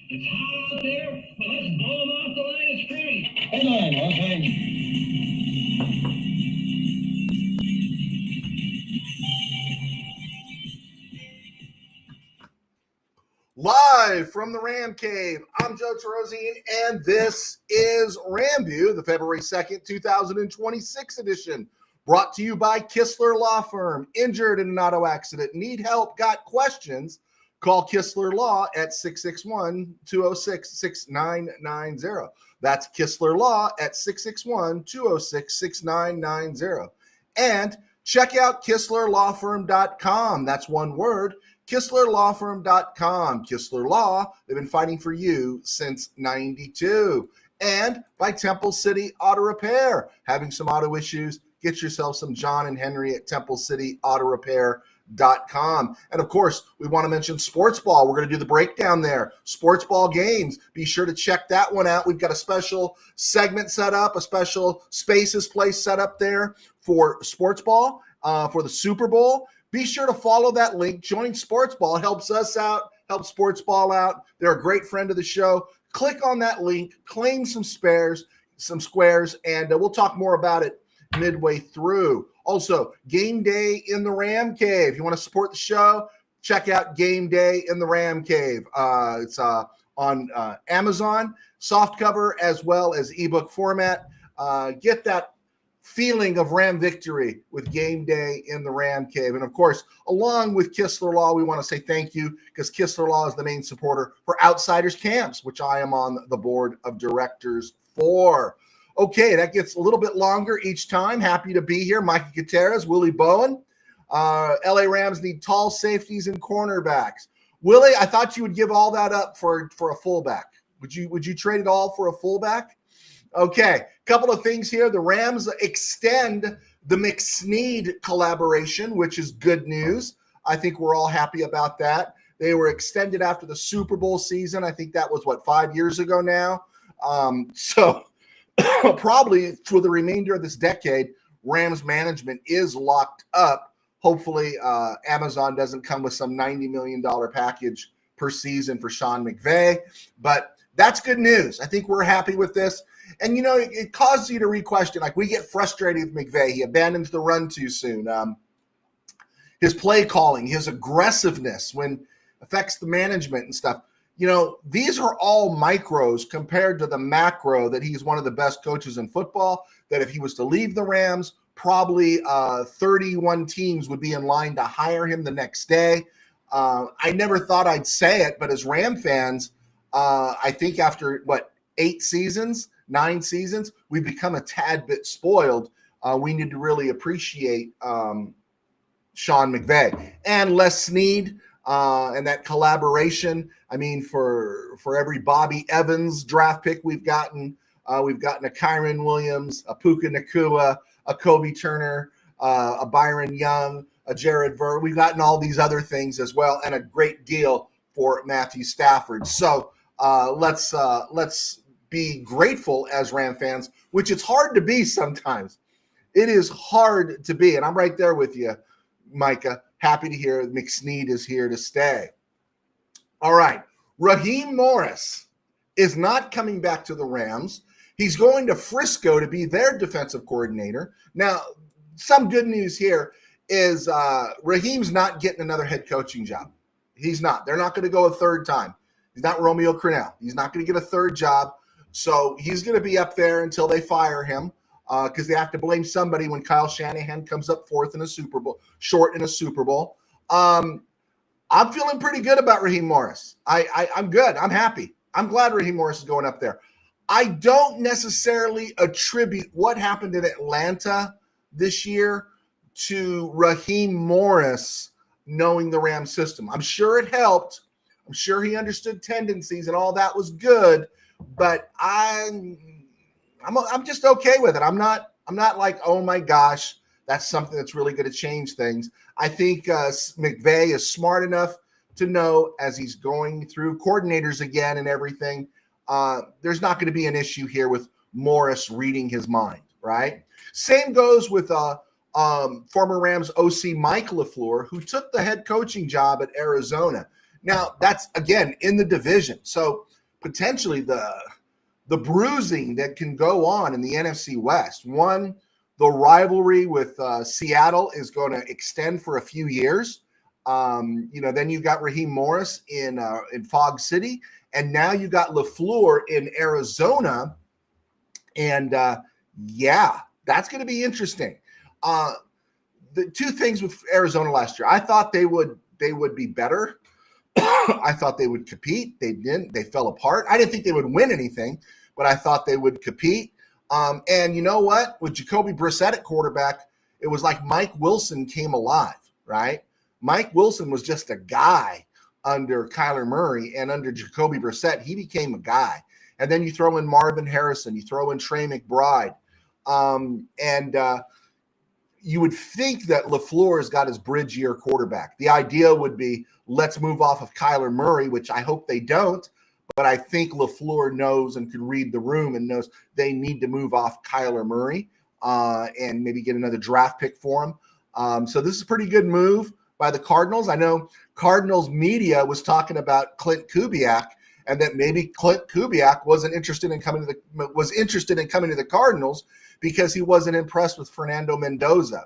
It's hot out there, but let's blow them off the line of scrimmage. Hang on, hang. Live from the Ram Cave, I'm Joe Terozine, and this is RamView, the February 2nd, 2026 edition, brought to you by Kistler Law Firm. Injured in an auto accident, need help, got questions? Call Kistler Law at 661-206-6990. That's Kistler Law at 661-206-6990. And check out KistlerLawFirm.com. That's one word. KistlerLawFirm.com. Kistler Law, they've been fighting for you since 92. And by Temple City Auto Repair. Having some auto issues, get yourself some John and Henry at TempleCityAutoRepair.com. And of course, we want to mention sports ball. We're going to do the breakdown there. Sports ball games. Be sure to check that one out. We've got a special segment set up, a special Spaces place set up there for sports ball, for the Super Bowl. Be sure to follow that link. Join Sports Ball. It helps us out, helps Sports Ball out. They're a great friend of the show. Click on that link, claim some squares, and we'll talk more about it midway through. Also, Game Day in the Ram Cave. If you want to support the show, check out Game Day in the Ram Cave. It's on Amazon, softcover as well as ebook format. Get that feeling of Ram victory with Game Day in the Ram Cave. And of course, along with Kistler Law, we want to say thank you because Kistler Law is the main supporter for Outsiders Camps, which I am on the board of directors for. Okay, that gets a little bit longer each time. Happy to be here. Mikey Gutierrez, Willie Bowen. LA Rams need tall safeties and cornerbacks. Willie, I thought you would give all that up for a fullback. Would you trade it all for a fullback? Okay, couple of things here. The Rams extend the McSnead collaboration, which is good news. I think we're all happy about that. They were extended after the Super Bowl season. I think that was, 5 years ago now? So probably for the remainder of this decade, Rams management is locked up. Hopefully, Amazon doesn't come with some $90 million package per season for Sean McVay. But that's good news. I think we're happy with this. And, it causes you to re-question. Like, we get frustrated with McVay. He abandons the run too soon. His play calling, his aggressiveness when affects the management and stuff. These are all micros compared to the macro that he's one of the best coaches in football, that if he was to leave the Rams, probably 31 teams would be in line to hire him the next day. I never thought I'd say it, but as Ram fans, I think after, 9 seasons, we've become a tad bit spoiled. We need to really appreciate Sean McVay and Les Snead and that collaboration. I mean, for every Bobby Evans draft pick we've gotten a Kyron Williams, a Puka Nacua, a Kobe Turner, a Byron Young, a Jared Verr. We've gotten all these other things as well, and a great deal for Matthew Stafford. So let's be grateful as Ram fans, which it's hard to be sometimes. It is hard to be, and I'm right there with you, Micah. Happy to hear McSnead is here to stay. All right, Raheem Morris is not coming back to the Rams. He's going to Frisco to be their defensive coordinator. Now, some good news here is Raheem's not getting another head coaching job. He's not. They're not going to go a third time. He's not Romeo Crennel. He's not going to get a third job. So he's going to be up there until they fire him because they have to blame somebody when Kyle Shanahan comes up short in a Super Bowl. I'm feeling pretty good about Raheem Morris. I'm good. I'm happy. I'm glad Raheem Morris is going up there. I don't necessarily attribute what happened in Atlanta this year to Raheem Morris knowing the Rams system. I'm sure it helped. I'm sure he understood tendencies and all that was good. But I'm just okay with it. I'm not like, oh my gosh, That's something that's really going to change things. I think McVay is smart enough to know, as he's going through coordinators again and everything, there's not going to be an issue here with Morris reading his mind, right? Same goes with former Rams OC Mike LaFleur, who took the head coaching job at Arizona. Now, that's, again, in the division. So potentially the bruising that can go on in the NFC West. One, the rivalry with Seattle is going to extend for a few years. Then you got Raheem Morris in Fog City, and now you got LaFleur in Arizona. And that's going to be interesting. The two things with Arizona last year, I thought they would be better. I thought they would compete. They didn't. They fell apart. I didn't think they would win anything, but I thought they would compete. And you know what? With Jacoby Brissett at quarterback, it was like Mike Wilson came alive, right? Mike Wilson was just a guy under Kyler Murray, and under Jacoby Brissett, he became a guy. And then you throw in Marvin Harrison, you throw in Trey McBride, and you would think that LaFleur has got his bridge year quarterback. The idea would be, let's move off of Kyler Murray, which I hope they don't, but I think LaFleur knows and could read the room and knows they need to move off Kyler Murray and maybe get another draft pick for him. So this is a pretty good move by the Cardinals. I know Cardinals media was talking about Clint Kubiak, and that maybe Clint Kubiak was interested in coming to the Cardinals because he wasn't impressed with Fernando Mendoza.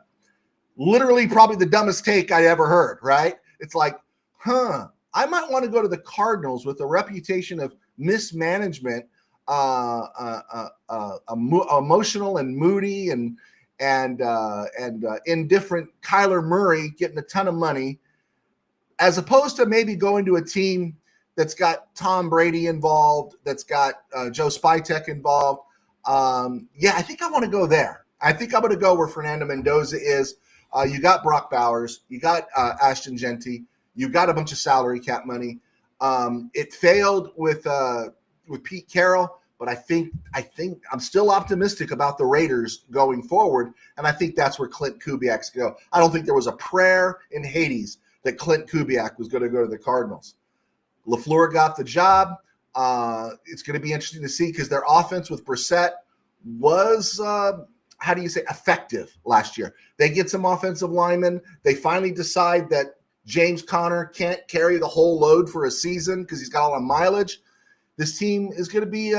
Literally, probably the dumbest take I ever heard. Right? It's like, I might want to go to the Cardinals with a reputation of mismanagement, emotional and moody and indifferent Kyler Murray getting a ton of money, as opposed to maybe going to a team that's got Tom Brady involved, that's got Joe Spytek involved. I think I want to go there. I think I'm going to go where Fernando Mendoza is. You got Brock Bowers, you got Ashton Genty, you got a bunch of salary cap money. It failed with Pete Carroll, but I think I'm still optimistic about the Raiders going forward, and I think that's where Clint Kubiak's go. I don't think there was a prayer in Hades that Clint Kubiak was going to go to the Cardinals. LaFleur got the job. It's going to be interesting to see because their offense with Brissett was, effective last year. They get some offensive linemen. They finally decide that James Conner can't carry the whole load for a season because he's got all the mileage. This team is going to be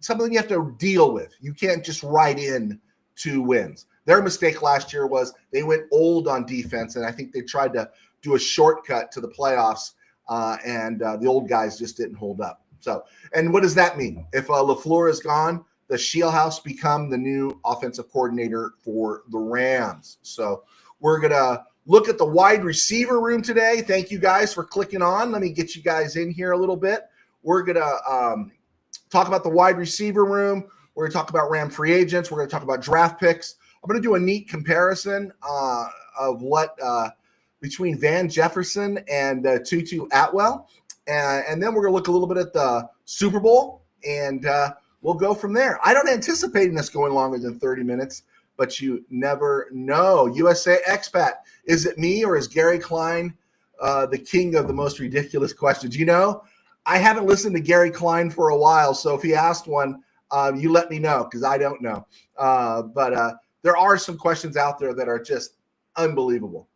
something you have to deal with. You can't just write in 2 wins. Their mistake last year was they went old on defense, and I think they tried to do a shortcut to the playoffs, and the old guys just didn't hold up. So, and what does that mean? If LaFleur is gone, does Shieldhouse become the new offensive coordinator for the Rams? So we're going to look at the wide receiver room today. Thank you guys for clicking on. Let me get you guys in here a little bit. We're going to talk about the wide receiver room. We're going to talk about Ram free agents. We're going to talk about draft picks. I'm going to do a neat comparison of what between Van Jefferson and Tutu Atwell. And then we're going to look a little bit at the Super Bowl, and we'll go from there. I don't anticipate this going longer than 30 minutes, but you never know. USA Expat, is it me or is Gary Klein the king of the most ridiculous questions? You know, I haven't listened to Gary Klein for a while, so if he asked one, you let me know because I don't know. But there are some questions out there that are just unbelievable.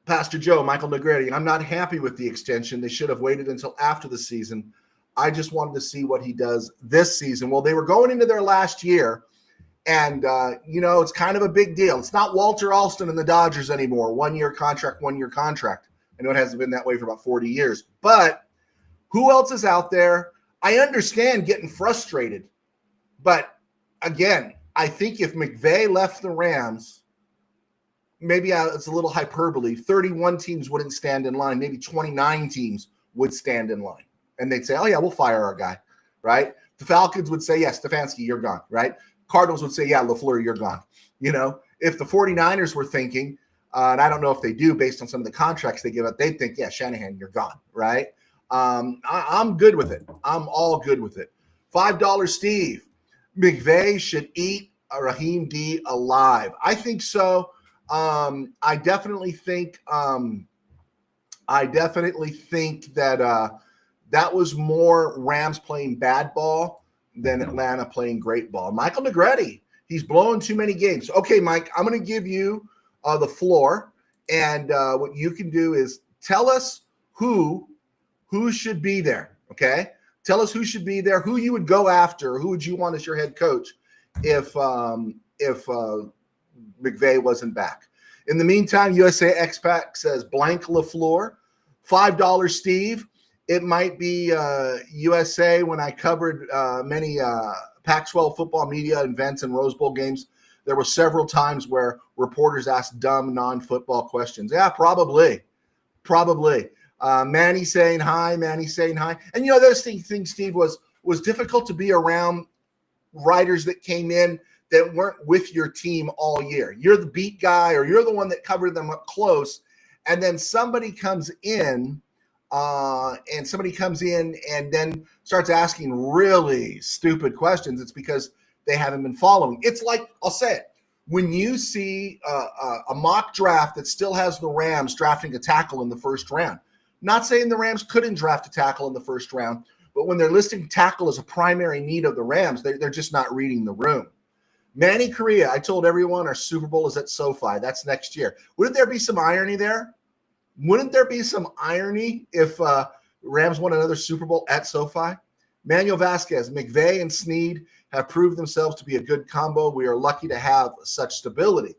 Pastor Joe, Michael Negretti, I'm not happy with the extension. They should have waited until after the season. I just wanted to see what he does this season. Well, they were going into their last year, and, it's kind of a big deal. It's not Walter Alston and the Dodgers anymore. 1-year contract, 1-year contract. I know it hasn't been that way for about 40 years. But who else is out there? I understand getting frustrated. But, again, I think if McVay left the Rams, maybe it's a little hyperbole, 31 teams wouldn't stand in line. Maybe 29 teams would stand in line. And they'd say, oh, yeah, we'll fire our guy, right? The Falcons would say, yes, Stefanski, you're gone, right? Cardinals would say, yeah, LaFleur, you're gone. If the 49ers were thinking, and I don't know if they do based on some of the contracts they give up, they'd think, yeah, Shanahan, you're gone, right? I'm good with it. I'm all good with it. $5 Steve, McVay should eat Raheem D alive? I think so. I definitely think that that was more Rams playing bad ball than Atlanta playing great ball. Michael Negretti, he's blowing too many games. Okay, Mike, I'm going to give you the floor, and what you can do is tell us who should be there. Okay, tell us who should be there, who you would go after, who would you want as your head coach if McVay wasn't back. In the meantime, USA Expat says blank LaFleur, $5 Steve. It might be USA. When I covered many Pac-12 football media events and Rose Bowl games, there were several times where reporters asked dumb non-football questions. Yeah, probably. Manny saying hi. And you know, those things, Steve, was difficult to be around writers that came in that weren't with your team all year. You're the beat guy, or you're the one that covered them up close, and then somebody comes in and then starts asking really stupid questions. It's because they haven't been following. It's like, I'll say it, when you see a mock draft that still has the Rams drafting a tackle in the first round. Not saying the Rams couldn't draft a tackle in the first round, but when they're listing tackle as a primary need of the Rams, they're just not reading the room. Manny Correa, I told everyone our Super Bowl is at SoFi. That's next year. Wouldn't there be some irony there? Wouldn't there be some irony if Rams won another Super Bowl at SoFi? Manuel Vasquez, McVay and Snead have proved themselves to be a good combo. We are lucky to have such stability.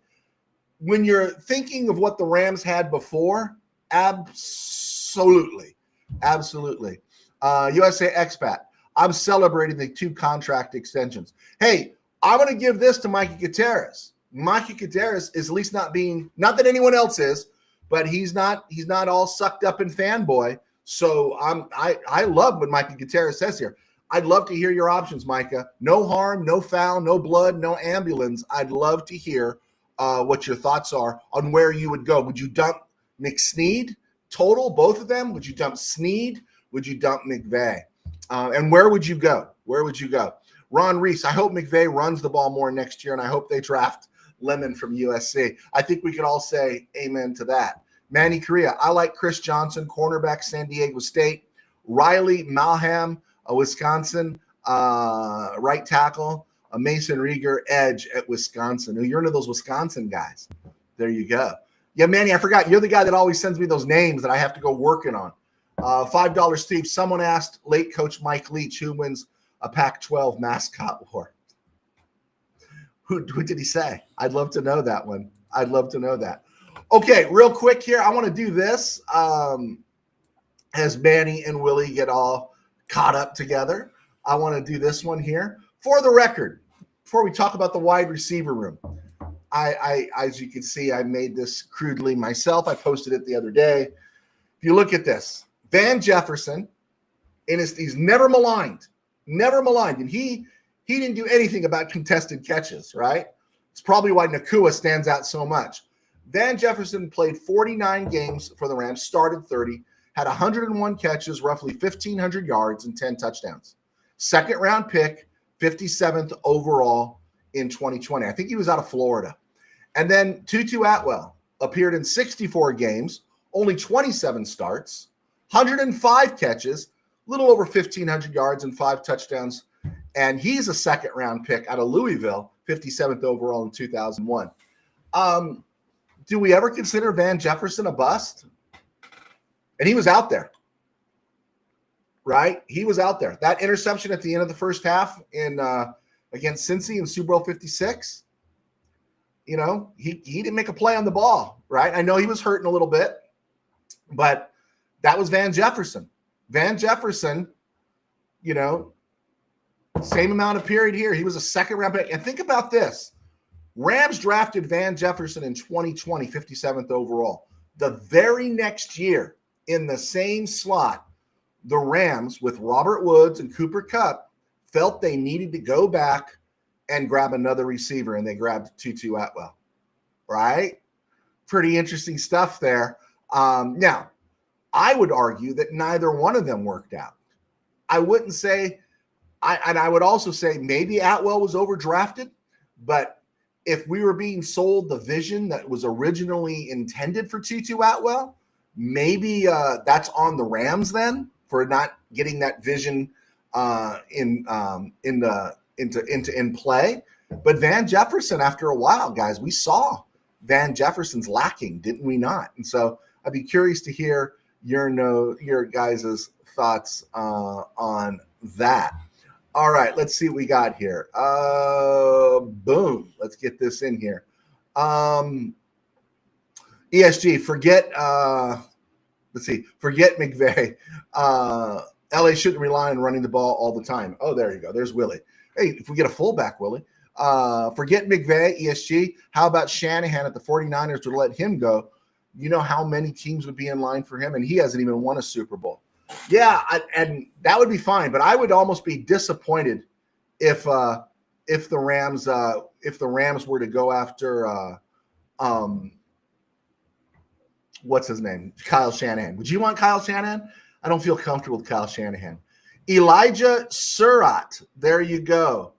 When you're thinking of what the Rams had before, absolutely. USA Expat, I'm celebrating the 2 contract extensions. Hey, I'm going to give this to Mikey Gutierrez. Mikey Gutierrez is at least not that anyone else is, but he's not all sucked up in fanboy. So I love what Mikey Gutierrez says here. I'd love to hear your options, Micah. No harm, no foul, no blood, no ambulance. I'd love to hear what your thoughts are on where you would go. Would you dump McSnead total, both of them? Would you dump Snead? Would you dump McVay? And where would you go? Ron Reese, I hope McVay runs the ball more next year, and I hope they draft Lemon from USC. I think we could all say amen to that. Manny Correa, I like Chris Johnson, cornerback, San Diego State. Riley Malham, Wisconsin, right tackle. Mason Rieger, edge at Wisconsin. You're into those Wisconsin guys. There you go. Yeah, Manny, I forgot. You're the guy that always sends me those names that I have to go working on. $5 Steve, someone asked late coach Mike Leach who wins a Pac-12 mascot war. Who did he say? I'd love to know that one. I'd love to know that. Okay, real quick here. I want to do this as Manny and Willie get all caught up together. I want to do this one here. For the record, before we talk about the wide receiver room, I as you can see, I made this crudely myself. I posted it the other day. If you look at this, Van Jefferson, and he's never maligned. And he didn't do anything about contested catches, right? It's probably why Nakua stands out so much. Van Jefferson played 49 games for the Rams, started 30, had 101 catches, roughly 1,500 yards, and 10 touchdowns. Second-round pick, 57th overall in 2020. I think he was out of Florida. And then Tutu Atwell appeared in 64 games, only 27 starts, 105 catches, a little over 1,500 yards and 5 touchdowns. And he's a second-round pick out of Louisville, 57th overall in 2001. Do we ever consider Van Jefferson a bust? And he was out there, right? He was out there. That interception at the end of the first half in against Cincy in Super Bowl 56, you know, he didn't make a play on the ball, right? I know he was hurting a little bit, but that was Van Jefferson. Van Jefferson, you know, same amount of period here. He was a second-round pick. And think about this. Rams drafted Van Jefferson in 2020, 57th overall. The very next year, in the same slot, the Rams, with Robert Woods and Cooper Kupp, felt they needed to go back and grab another receiver, and they grabbed Tutu Atwell, right? Pretty interesting stuff there. Now, I would argue that neither one of them worked out. I wouldn't say – and I would also say maybe Atwell was overdrafted, But if we were being sold the vision that was originally intended for Tutu Atwell, maybe that's on the Rams then for not getting that vision in play. But Van Jefferson, after a while, guys, we saw Van Jefferson's lacking, didn't we not? And so I'd be curious to hear your guys' thoughts on that. All right, let's see what we got here. Boom. Let's get this in here. ESG, forget McVay. LA shouldn't rely on running the ball all the time. Oh, there you go. There's Willie. Hey, if we get a fullback, Willie. Forget McVay, ESG. How about Shanahan at the 49ers to let him go? You know how many teams would be in line for him, and he hasn't even won a Super Bowl. Yeah, and that would be fine, but I would almost be disappointed if the Rams were to go after what's his name? Kyle Shanahan. Would you want Kyle Shanahan? I don't feel comfortable with Kyle Shanahan. Elijah Surratt. There you go.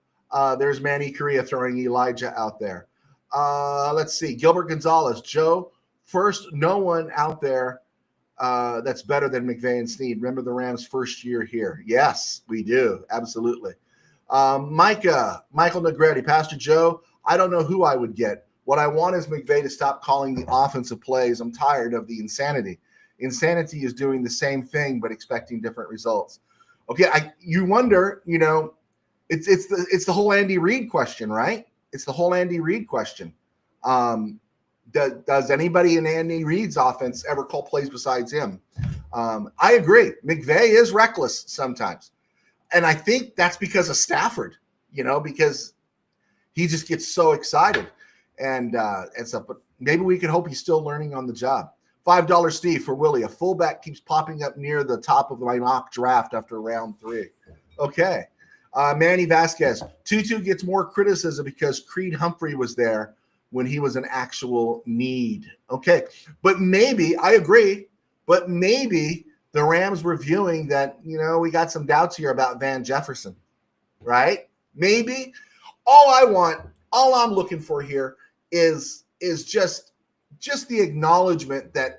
There's Manny Correa throwing Elijah out there. Let's see. Gilbert Gonzalez. Joe, first, no one out there that's better than McVay and Snead. Remember the Rams' first year here? Yes, we do. Absolutely. Michael Negretti. Pastor Joe, I don't know who I would get. What I want is McVay to stop calling the offensive plays. I'm tired of the insanity. Insanity is doing the same thing but expecting different results. Okay, you wonder, it's the whole Andy Reid question, right? It's the whole Andy Reid question. Does anybody in Andy Reid's offense ever call plays besides him? I agree. McVay is reckless sometimes. And I think that's because of Stafford, because he just gets so excited and stuff. But maybe we can hope he's still learning on the job. $5 Steve for Willie. A fullback keeps popping up near the top of my mock draft after round 3. Okay. Manny Vasquez. Tutu gets more criticism because Creed Humphrey was there when he was an actual need. Okay. But maybe, I agree, but maybe the Rams were viewing that, we got some doubts here about Van Jefferson, right? Maybe. All I'm looking for here is just the acknowledgement that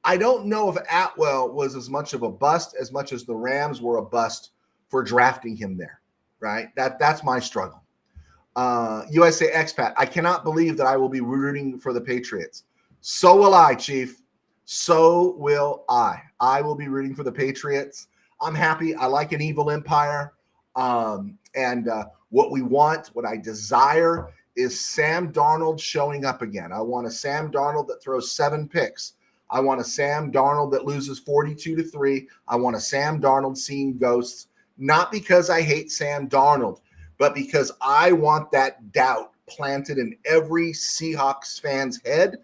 I don't know if Atwell was as much of a bust as much as the Rams were a bust for drafting him there, right? That's my struggle. USA expat. I cannot believe that I will be rooting for the Patriots. So will I, Chief. So will I. I will be rooting for the Patriots. I'm happy. I like an evil empire. And what I desire is Sam Darnold showing up again. I want a Sam Darnold that throws 7 picks. I want a Sam Darnold that loses 42-3. I want a Sam Darnold seeing ghosts, not because I hate Sam Darnold, but because I want that doubt planted in every Seahawks fan's head.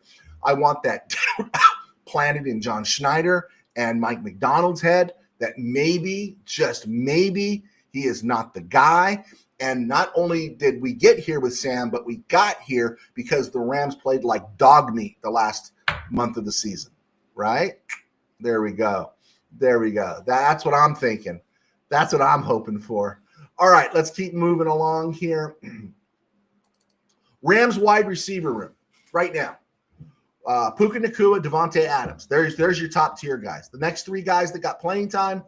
I want that doubt planted in John Schneider and Mike McDonald's head that maybe, just maybe, he is not the guy. And not only did we get here with Sam, but we got here because the Rams played like dog meat the last month of the season, right? There we go. That's what I'm thinking. That's what I'm hoping for. All right, let's keep moving along here. Rams wide receiver room right now. Puka Nacua, Devontae Adams. There's your top tier guys. The next 3 guys that got playing time,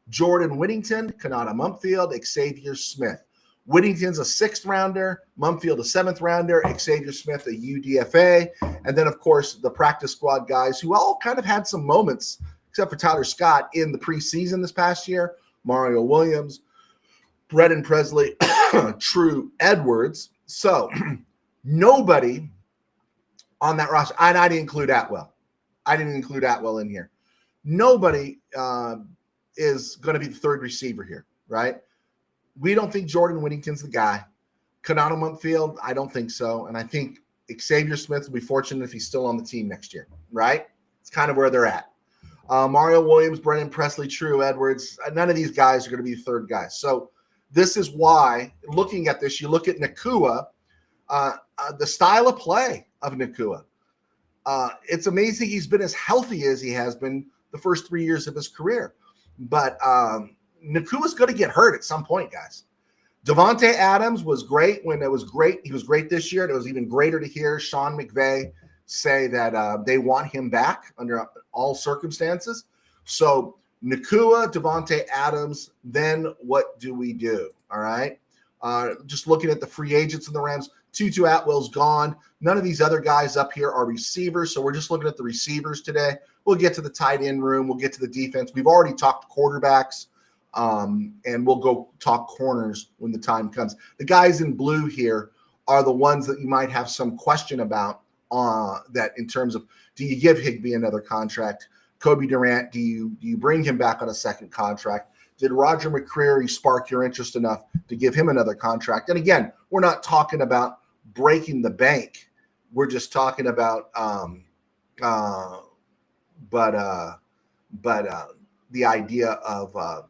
Jordan Whittington, Kanata Mumpfield, Xavier Smith. Whittington's a 6th rounder, Mumpfield a 7th rounder, Xavier Smith a UDFA, and then, of course, the practice squad guys who all kind of had some moments, except for Tyler Scott, in the preseason this past year. Mario Williams, Brendan Presley, True Edwards. So nobody on that roster, and I didn't include Atwell. I didn't include Atwell in here. Nobody is going to be the 3rd receiver here, right? We don't think Jordan Whittington's the guy. Kanata Mumpfield, I don't think so. And I think Xavier Smith will be fortunate if he's still on the team next year, right? It's kind of where they're at. Mario Williams, Brendan Presley, True Edwards, none of these guys are going to be the 3rd guy. So this is why, looking at this, you look at Nacua, the style of play of Nacua. It's amazing he's been as healthy as he has been the first 3 years of his career. But Nakua's going to get hurt at some point, guys. Devontae Adams was great when it was great. He was great this year. And it was even greater to hear Sean McVay say that they want him back under all circumstances. So Nakua, Devontae Adams, then what do we do? All right. Just looking at the free agents in the Rams, Tutu Atwell's gone. None of these other guys up here are receivers. So we're just looking at the receivers today. We'll get to the tight end room. We'll get to the defense. We've already talked quarterbacks. And we'll go talk corners when the time comes. The guys in blue here are the ones that you might have some question about that in terms of, do you give Higbee another contract? Kobe Durant, do you bring him back on a second contract? Did Roger McCreary spark your interest enough to give him another contract? And again, we're not talking about breaking the bank. We're just talking about the idea of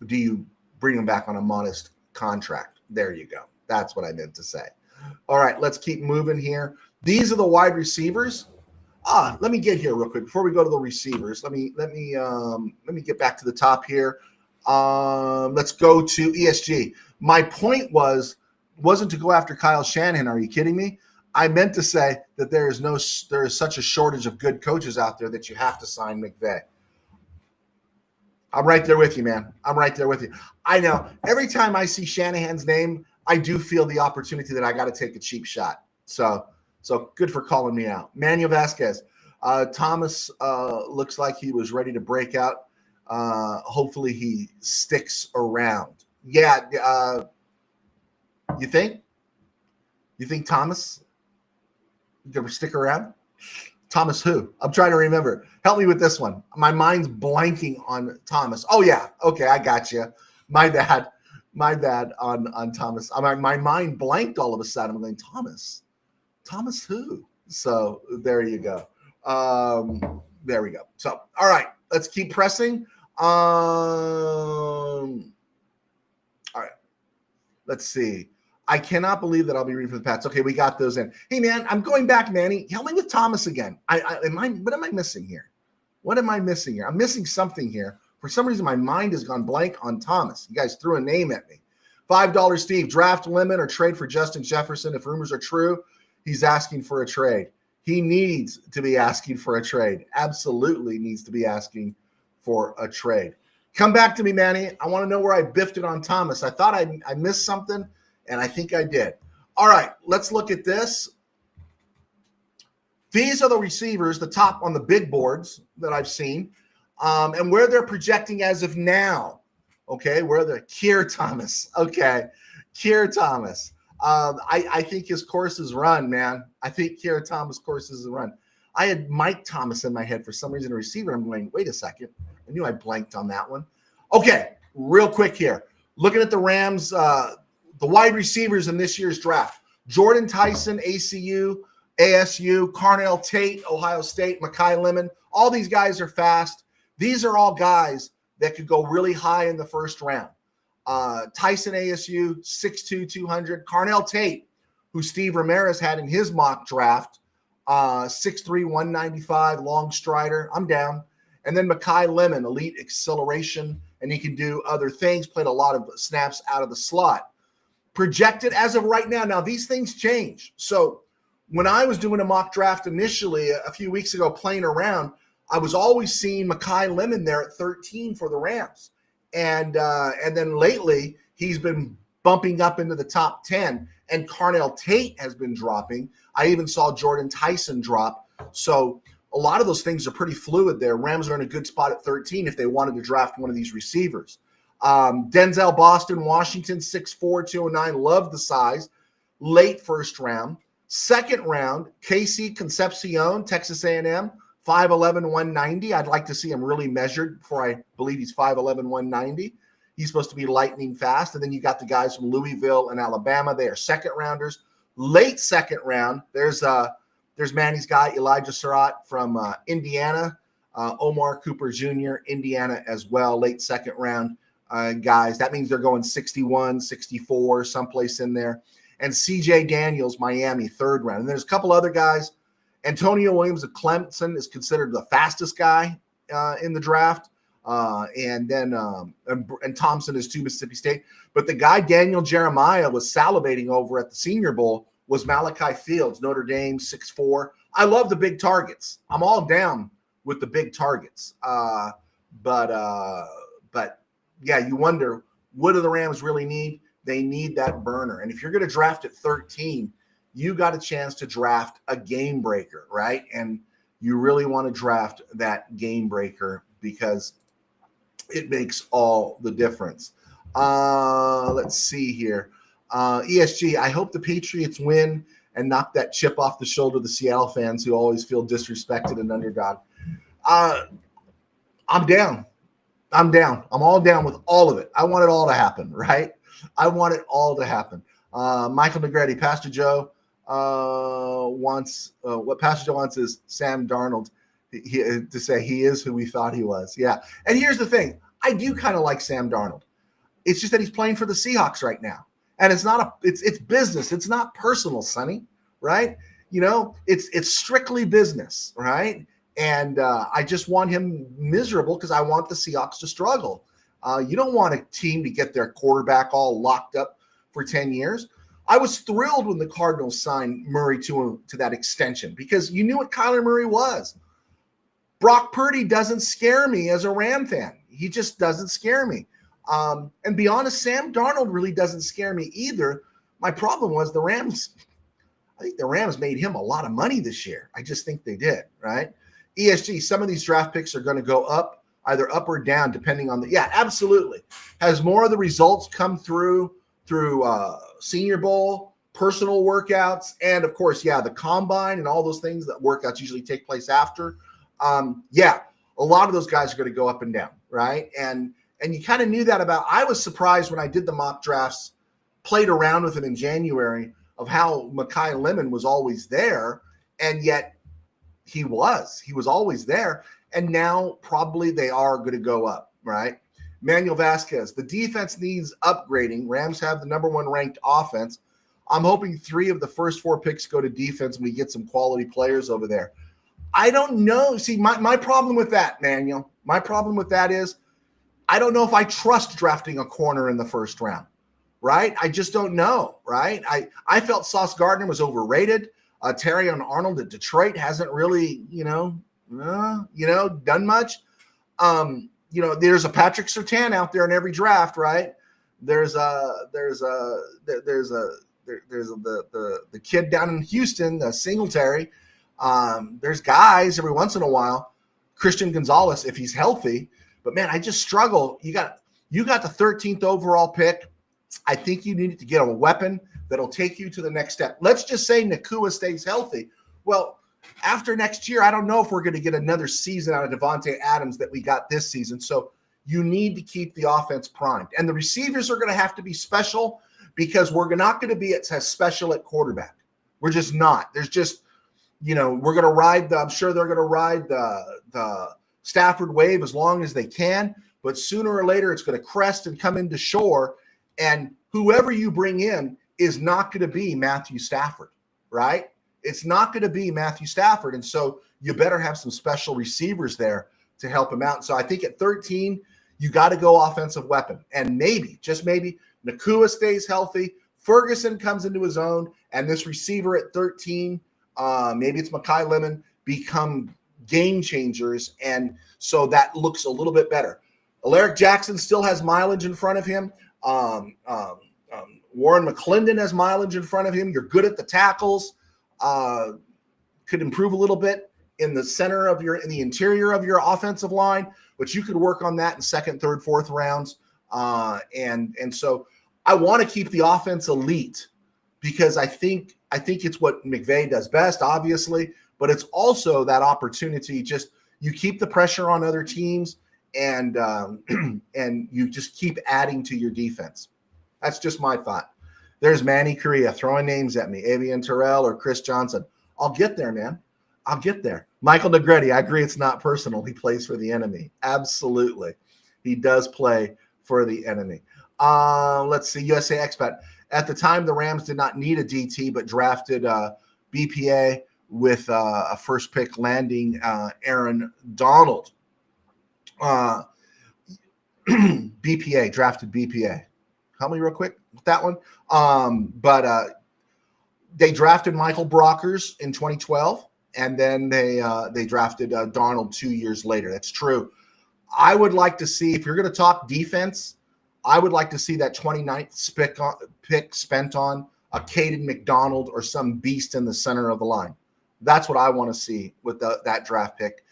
do you bring him back on a modest contract? There you go. That's what I meant to say. All right, let's keep moving here. These are the wide receivers. Let me get here real quick before we go to the receivers. Let me get back to the top here. Let's go to ESG. My point wasn't to go after Kyle Shanahan. Are you kidding me? I meant to say that there is such a shortage of good coaches out there that you have to sign McVay. I'm right there with you, man. I'm right there with you. I know every time I see Shanahan's name, I do feel the opportunity that I got to take a cheap shot. So good for calling me out. Manuel Vasquez. Thomas looks like he was ready to break out. Hopefully he sticks around. Yeah. You think Thomas is going to stick around? Thomas who? I'm trying to remember. Help me with this one. My mind's blanking on Thomas. Oh, yeah. Okay, I got you. My bad on Thomas. My mind blanked all of a sudden. I'm going, Thomas who? So there you go. There we go. So, all right, let's keep pressing. All right, let's see. I cannot believe that I'll be reading for the Pats. Okay, we got those in. Hey, man, I'm going back, Manny. Help me with Thomas again. What am I missing here? What am I missing here? I'm missing something here. For some reason, my mind has gone blank on Thomas. You guys threw a name at me. $5 Steve, draft limit or trade for Justin Jefferson. If rumors are true, he's asking for a trade. He needs to be asking for a trade. Absolutely needs to be asking for a trade. Come back to me, Manny. I want to know where I biffed it on Thomas. I thought I missed something. And I think I did. All right, let's look at this. These are the receivers, the top on the big boards that I've seen, and where they're projecting as of now. Okay, where they're Keir Thomas. Okay, Keir Thomas. I think his course is run, man. I think Keir Thomas' course is run. I had Mike Thomas in my head for some reason, a receiver. I'm going, wait a second. I knew I blanked on that one. Okay, real quick here. Looking at the Rams, the wide receivers in this year's draft: Jordan Tyson, ACU, ASU, Carnell Tate, Ohio State, Mekhi Lemon. All these guys are fast. These are all guys that could go really high in the first round. Tyson, ASU, 6'2", 200. Carnell Tate, who Steve Ramirez had in his mock draft, 6'3", 195, long strider. I'm down. And then Mekhi Lemon, elite acceleration, and he can do other things, played a lot of snaps out of the slot. Projected as of right now. Now, these things change. So when I was doing a mock draft initially a few weeks ago, playing around, I was always seeing Mekhi Lemon there at 13 for the Rams. And then lately, he's been bumping up into the top 10. And Carnell Tate has been dropping. I even saw Jordan Tyson drop. So a lot of those things are pretty fluid there. Rams are in a good spot at 13 if they wanted to draft one of these receivers. Denzel Boston, Washington, 6'4", 209. Love the size. Late first round. Second round, Casey Concepcion, Texas A&M, 5'11", 190. I'd like to see him really measured before I believe he's 5'11", 190. He's supposed to be lightning fast. And then you got the guys from Louisville and Alabama. They are second rounders. Late second round, there's Manny's guy, Elijah Surratt from Indiana. Omar Cooper Jr., Indiana as well. Late second round. Guys, that means they're going 61, 64, someplace in there. And CJ Daniels, Miami, third round. And there's a couple other guys. Antonio Williams of Clemson is considered the fastest guy in the draft. And Thompson is too, Mississippi State. But the guy Daniel Jeremiah was salivating over at the Senior Bowl was Malachi Fields, Notre Dame, 6'4". I love the big targets. I'm all down with the big targets. But yeah, you wonder, what do the Rams really need? They need that burner. And if you're going to draft at 13, you got a chance to draft a game breaker, right? And you really want to draft that game breaker because it makes all the difference. Let's see here. ESG, I hope the Patriots win and knock that chip off the shoulder of the Seattle fans who always feel disrespected and underdog. I'm down. I'm all down with all of it. I want it all to happen, right? I want it all to happen. Michael Negretti, Pastor Joe wants what Pastor Joe wants is Sam Darnold to say he is who we thought he was. Yeah. And here's the thing. I do kind of like Sam Darnold. It's just that he's playing for the Seahawks right now. And it's business. It's not personal, Sonny, right? You know, it's strictly business, right? And I just want him miserable because I want the Seahawks to struggle. You don't want a team to get their quarterback all locked up for 10 years. I was thrilled when the Cardinals signed Murray to that extension because you knew what Kyler Murray was. Brock Purdy doesn't scare me as a Ram fan. He just doesn't scare me. And be honest, Sam Darnold really doesn't scare me either. My problem was I think the Rams made him a lot of money this year. I just think they did, right? ESG, some of these draft picks are going to go up, either up or down, depending on yeah, absolutely. Has more of the results come through Senior Bowl, personal workouts, and of course, yeah, the combine and all those things that workouts usually take place after. Yeah, a lot of those guys are going to go up and down, right? And you kind of knew that I was surprised when I did the mock drafts, played around with it in January, of how Mekhi Lemon was always there, and yet he was always there. And now probably they are going to go up, right? Manuel Vasquez, the defense needs upgrading. Rams have the number 1 ranked offense. I'm hoping 3 of the first 4 picks go to defense and we get some quality players over there. I don't know. See, my problem with that, Manuel, my problem with that is I don't know if I trust drafting a corner in the first round, right? I just don't know, right? I felt Sauce Gardner was overrated. Terrion Arnold at Detroit hasn't really, done much. There's a Patrick Surtain out there in every draft, right? There's the kid down in Houston, Singletary. There's guys every once in a while, Christian Gonzalez, if he's healthy. But man, I just struggle. You got the 13th overall pick. I think you need to get a weapon that'll take you to the next step. Let's just say Nakua stays healthy. Well, after next year, I don't know if we're going to get another season out of Devontae Adams that we got this season. So you need to keep the offense primed. And the receivers are going to have to be special because we're not going to be as special at quarterback. We're just not. There's just, we're going to ride I'm sure they're going to ride the Stafford wave as long as they can. But sooner or later, it's going to crest and come into shore. And whoever you bring in is not going to be Matthew Stafford, right? It's not going to be Matthew Stafford. And so you better have some special receivers there to help him out. So I think at 13, you got to go offensive weapon. And maybe, just maybe, Nakua stays healthy, Ferguson comes into his own, and this receiver at 13, maybe it's Mekhi Lemon, become game changers. And so that looks a little bit better. Alaric Jackson still has mileage in front of him. Warren McClendon has mileage in front of him. You're good at the tackles. Could improve a little bit in the interior of your offensive line, but you could work on that in second, third, fourth rounds. And so I want to keep the offense elite because I think it's what McVay does best, obviously, but it's also that opportunity. Just you keep the pressure on other teams and you just keep adding to your defense. That's just my thought. There's Manny Correa throwing names at me, Avian Terrell or Chris Johnson. I'll get there, man. I'll get there. Michael Negretti, I agree it's not personal. He plays for the enemy. Absolutely. He does play for the enemy. Let's see, USA Expat. At the time, the Rams did not need a DT, but drafted BPA with a first pick landing Aaron Donald. BPA, drafted BPA. Help me real quick with that one. But they drafted Michael Brockers in 2012, and then they drafted Darnold 2 years later. That's true. I would like to see, if you're going to talk defense, I would like to see that 29th pick spent on a Caden McDonald or some beast in the center of the line. That's what I want to see with that draft pick,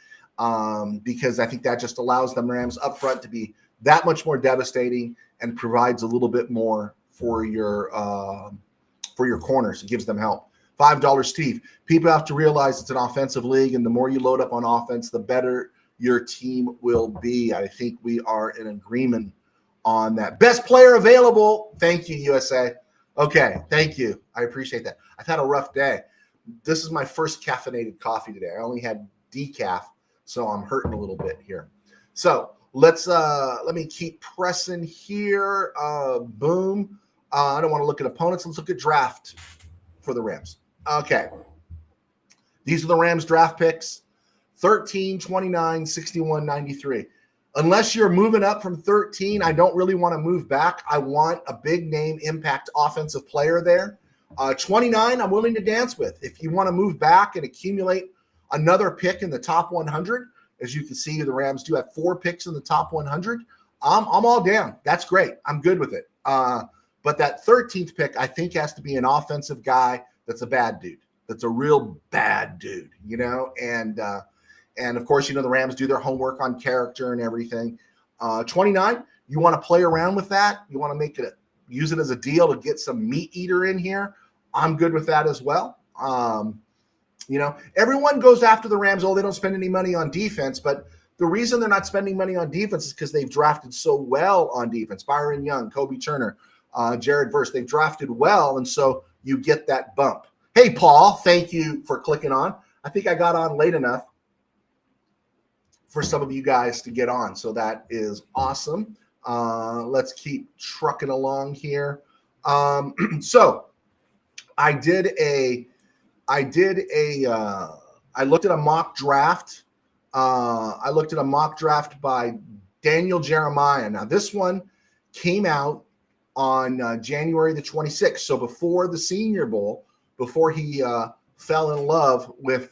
because I think that just allows the Rams up front to be that much more devastating and provides a little bit more for your corners. It gives them help. $5, Steve. People have to realize it's an offensive league, and the more you load up on offense, the better your team will be. I think we are in agreement on that. Best player available. Thank you, USA. Okay, thank you. I appreciate that. I've had a rough day. This is my first caffeinated coffee today. I only had decaf, so I'm hurting a little bit here. So let me keep pressing here. Boom. I don't want to look at opponents. Let's look at draft for the Rams. Okay. These are the Rams draft picks. 13, 29, 61, 93. Unless you're moving up from 13, I don't really want to move back. I want a big name impact offensive player there. 29, I'm willing to dance with. If you want to move back and accumulate another pick in the top 100, as you can see, the Rams do have 4 picks in the top 100. I'm all down. That's great. I'm good with it. But that 13th pick, I think, has to be an offensive guy that's a bad dude. That's a real bad dude, you know? And of course, you know, the Rams do their homework on character and everything. 29, you want to play around with that. You want to use it as a deal to get some meat eater in here. I'm good with that as well. You know, everyone goes after the Rams. Oh, they don't spend any money on defense. But the reason they're not spending money on defense is because they've drafted so well on defense. Byron Young, Kobe Turner, Jared Verse, they've drafted well. And so you get that bump. Hey, Paul, thank you for clicking on. I think I got on late enough for some of you guys to get on. So that is awesome. Let's keep trucking along here. So I looked at a mock draft. I looked at a mock draft by Daniel Jeremiah. Now this one came out on January the 26th. So before the Senior Bowl, before he fell in love with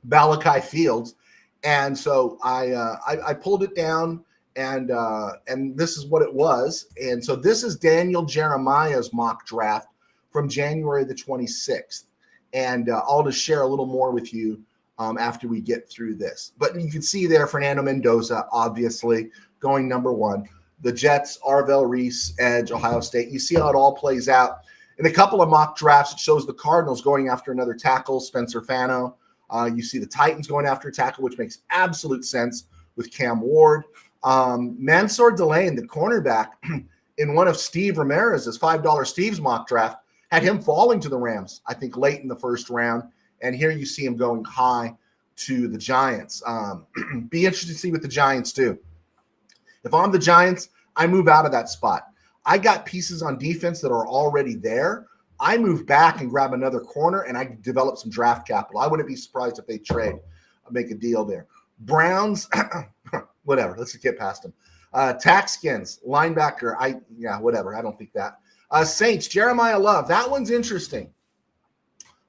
Malachi Fields. And so I pulled it down, and this is what it was. And so this is Daniel Jeremiah's mock draft from January the 26th. And I'll just share a little more with you after we get through this. But you can see there Fernando Mendoza, obviously, going number 1. The Jets, Arvell Reese, edge, Ohio State. You see how it all plays out. In a couple of mock drafts, it shows the Cardinals going after another tackle, Spencer Fano. You see the Titans going after a tackle, which makes absolute sense with Cam Ward. Mansour Delane, the cornerback, in one of Steve Ramirez's $5 Steve's mock draft, had him falling to the Rams, I think, late in the first round. And here you see him going high to the Giants. Be interested to see what the Giants do. If I'm the Giants, I move out of that spot. I got pieces on defense that are already there. I move back and grab another corner, and I develop some draft capital. I wouldn't be surprised if they trade, make a deal there. Browns, whatever. Let's just get past them. Taxkins, linebacker. Whatever. I don't think that. Saints, Jeremiah Love. That one's interesting.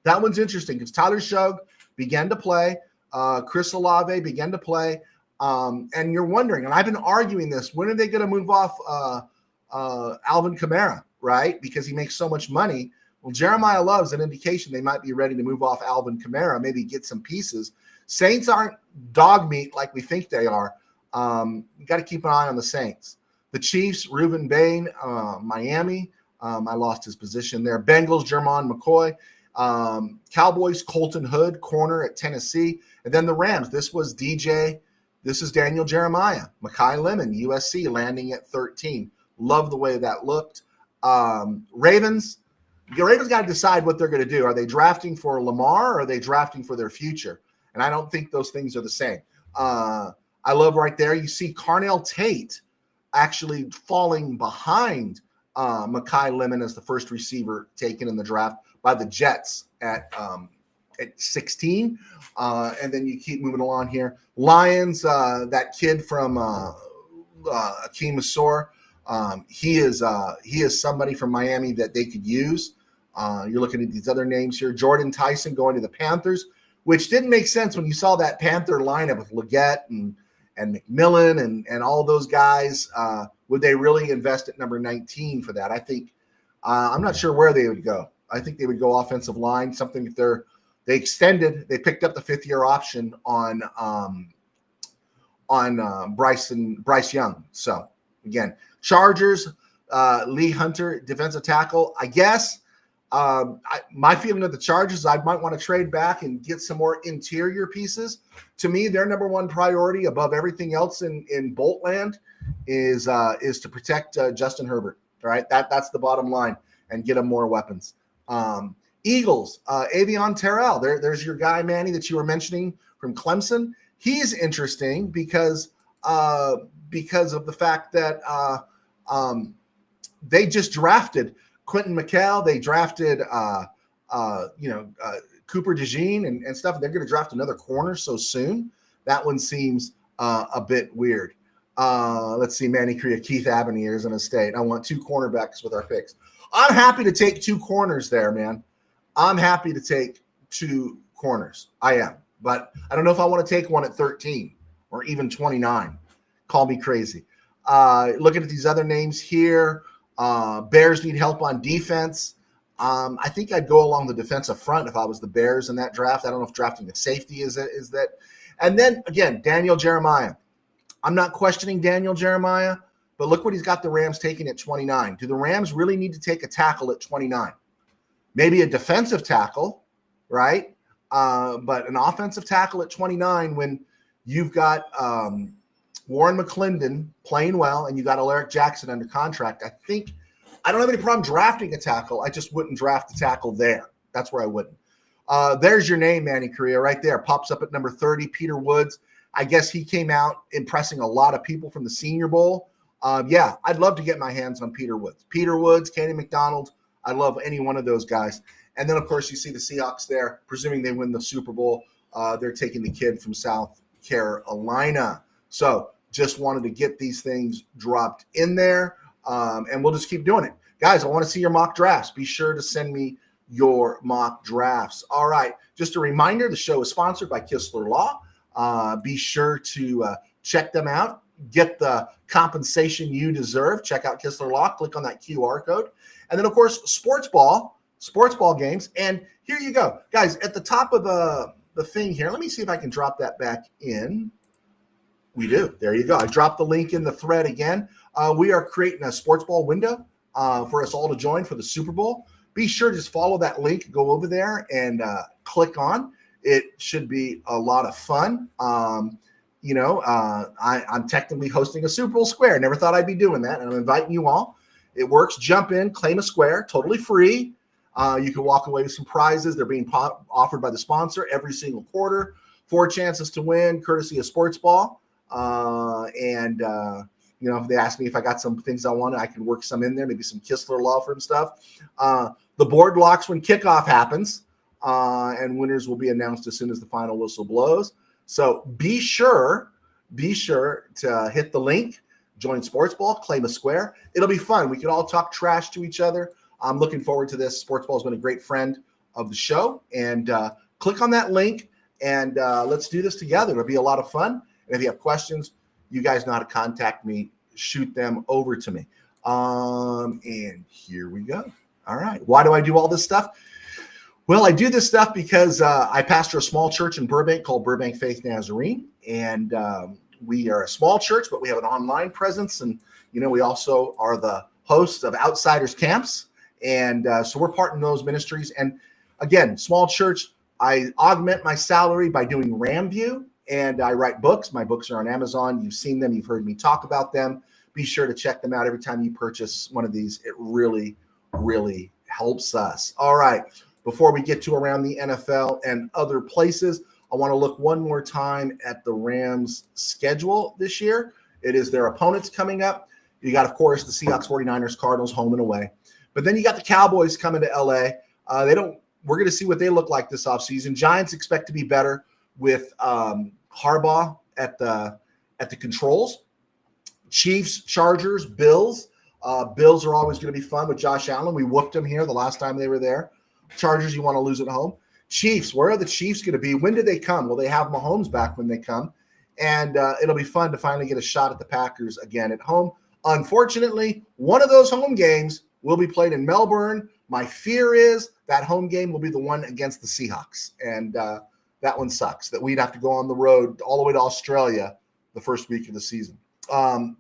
Because Tyler Shug began to play. Chris Olave began to play. And you're wondering, and I've been arguing this, when are they going to move off Alvin Kamara, right? Because he makes so much money. Well, Jeremiah Love's an indication they might be ready to move off Alvin Kamara, maybe get some pieces. Saints aren't dog meat like we think they are. You got to keep an eye on the Saints. The Chiefs, Reuben Bain, Miami. I lost his position there. Bengals, Jermon McCoy. Cowboys, Colton Hood, corner at Tennessee. And then the Rams. This was DJ. This is Daniel Jeremiah. Mekhi Lemon, USC, landing at 13. Love the way that looked. Ravens. The Ravens got to decide what they're going to do. Are they drafting for Lamar or are they drafting for their future? And I don't think those things are the same. I love right there. You see Carnell Tate actually falling behind Mekhi Lemon as the first receiver taken in the draft by the Jets at 16. And then you keep moving along here. Lions, that kid from Akeem Masor. He is somebody from Miami that they could use. You're looking at these other names here. Jordan Tyson going to the Panthers, which didn't make sense when you saw that Panther lineup with Leggett and McMillan and all those guys. Would they really invest at number 19 for that? I think I'm not sure where they would go. I think they would go offensive line, something that they picked up the 5th-year option on Bryce Young. So again, Chargers, Lee Hunter, defensive tackle. I guess my feeling of the Chargers, I might want to trade back and get some more interior pieces. To me, their number one priority above everything else in Boltland is to protect Justin Herbert. All right, that's the bottom line, and get him more weapons. Eagles, Avion Terrell. There's your guy, Manny, that you were mentioning from Clemson. He's interesting because of the fact that they just drafted Quentin McCall. They drafted Cooper DeJean and stuff. They're going to draft another corner so soon. That one seems a bit weird. Let's see, Manny Korea, Keith Avenir, Arizona State. I want 2 cornerbacks with our picks. I'm happy to take 2 corners there, man. I'm happy to take 2 corners. I am. But I don't know if I want to take one at 13 or even 29. Call me crazy. Looking at these other names here, Bears need help on defense. I think I'd go along the defensive front if I was the Bears in that draft. I don't know if drafting a safety is that. And then, again, Daniel Jeremiah. I'm not questioning Daniel Jeremiah, but look what he's got the Rams taking at 29. Do the Rams really need to take a tackle at 29? Maybe a defensive tackle, right? But an offensive tackle at 29 when you've got Warren McClendon playing well and you got Alaric Jackson under contract. I don't have any problem drafting a tackle. I just wouldn't draft a tackle there. That's where I wouldn't. There's your name, Manny Korea, right there. Pops up at number 30, Peter Woods. I guess he came out impressing a lot of people from the Senior Bowl. Yeah, I'd love to get my hands on Peter Woods. Peter Woods, Kenny McDonald. I love any one of those guys. And then, of course, you see the Seahawks there, presuming they win the Super Bowl. They're taking the kid from South Carolina. So just wanted to get these things dropped in there, and we'll just keep doing it. Guys, I want to see your mock drafts. Be sure to send me your mock drafts. All right, just a reminder, the show is sponsored by Kistler Law. Be sure to check them out. Get the compensation you deserve. Check out Kistler Law. Click on that QR code. And then, of course, sports ball games. And here you go. Guys, at the top of the thing here, let me see if I can drop that back in. We do. There you go. I dropped the link in the thread again. We are creating a sports ball window for us all to join for the Super Bowl. Be sure to just follow that link. Go over there and click on. It should be a lot of fun. I'm technically hosting a Super Bowl square. Never thought I'd be doing that, and I'm inviting you all. It works. Jump in, claim a square, totally free. You can walk away with some prizes. They're being offered by the sponsor every single quarter. 4 chances to win, courtesy of Sports Ball. If they ask me if I got some things I wanted, I can work some in there, maybe some Kistler Law firm stuff. The board locks when kickoff happens. And winners will be announced as soon as the final whistle blows. So be sure to hit the link, join Sports Ball, claim a square. It'll be fun. We can all talk trash to each other. I'm looking forward to this. Sports Ball has been a great friend of the show. And click on that link, and let's do this together. It'll be a lot of fun. And if you have questions, you guys know how to contact me. Shoot them over to me. And here we go. All right. Why do I do all this stuff? Well, I do this stuff because I pastor a small church in Burbank called Burbank Faith Nazarene, and we are a small church, but we have an online presence, and we also are the hosts of Outsiders Camps, and so we're part in those ministries. And again, small church, I augment my salary by doing RamView, and I write books. My books are on Amazon. You've seen them. You've heard me talk about them. Be sure to check them out every time you purchase one of these. It really, really helps us. All right. Before we get to around the NFL and other places, I want to look one more time at the Rams' schedule this year. It is their opponents coming up. You got, of course, the Seahawks, 49ers, Cardinals, home and away. But then you got the Cowboys coming to L.A. We're going to see what they look like this offseason. Giants expect to be better with Harbaugh at the controls. Chiefs, Chargers, Bills. Bills are always going to be fun with Josh Allen. We whooped them here the last time they were there. Chargers, you want to lose at home. Chiefs, where are the Chiefs going to be? When do they come? Well, they have Mahomes back when they come. And it'll be fun to finally get a shot at the Packers again at home. Unfortunately, one of those home games will be played in Melbourne. My fear is that home game will be the one against the Seahawks. And that one sucks, that we'd have to go on the road all the way to Australia the first week of the season. And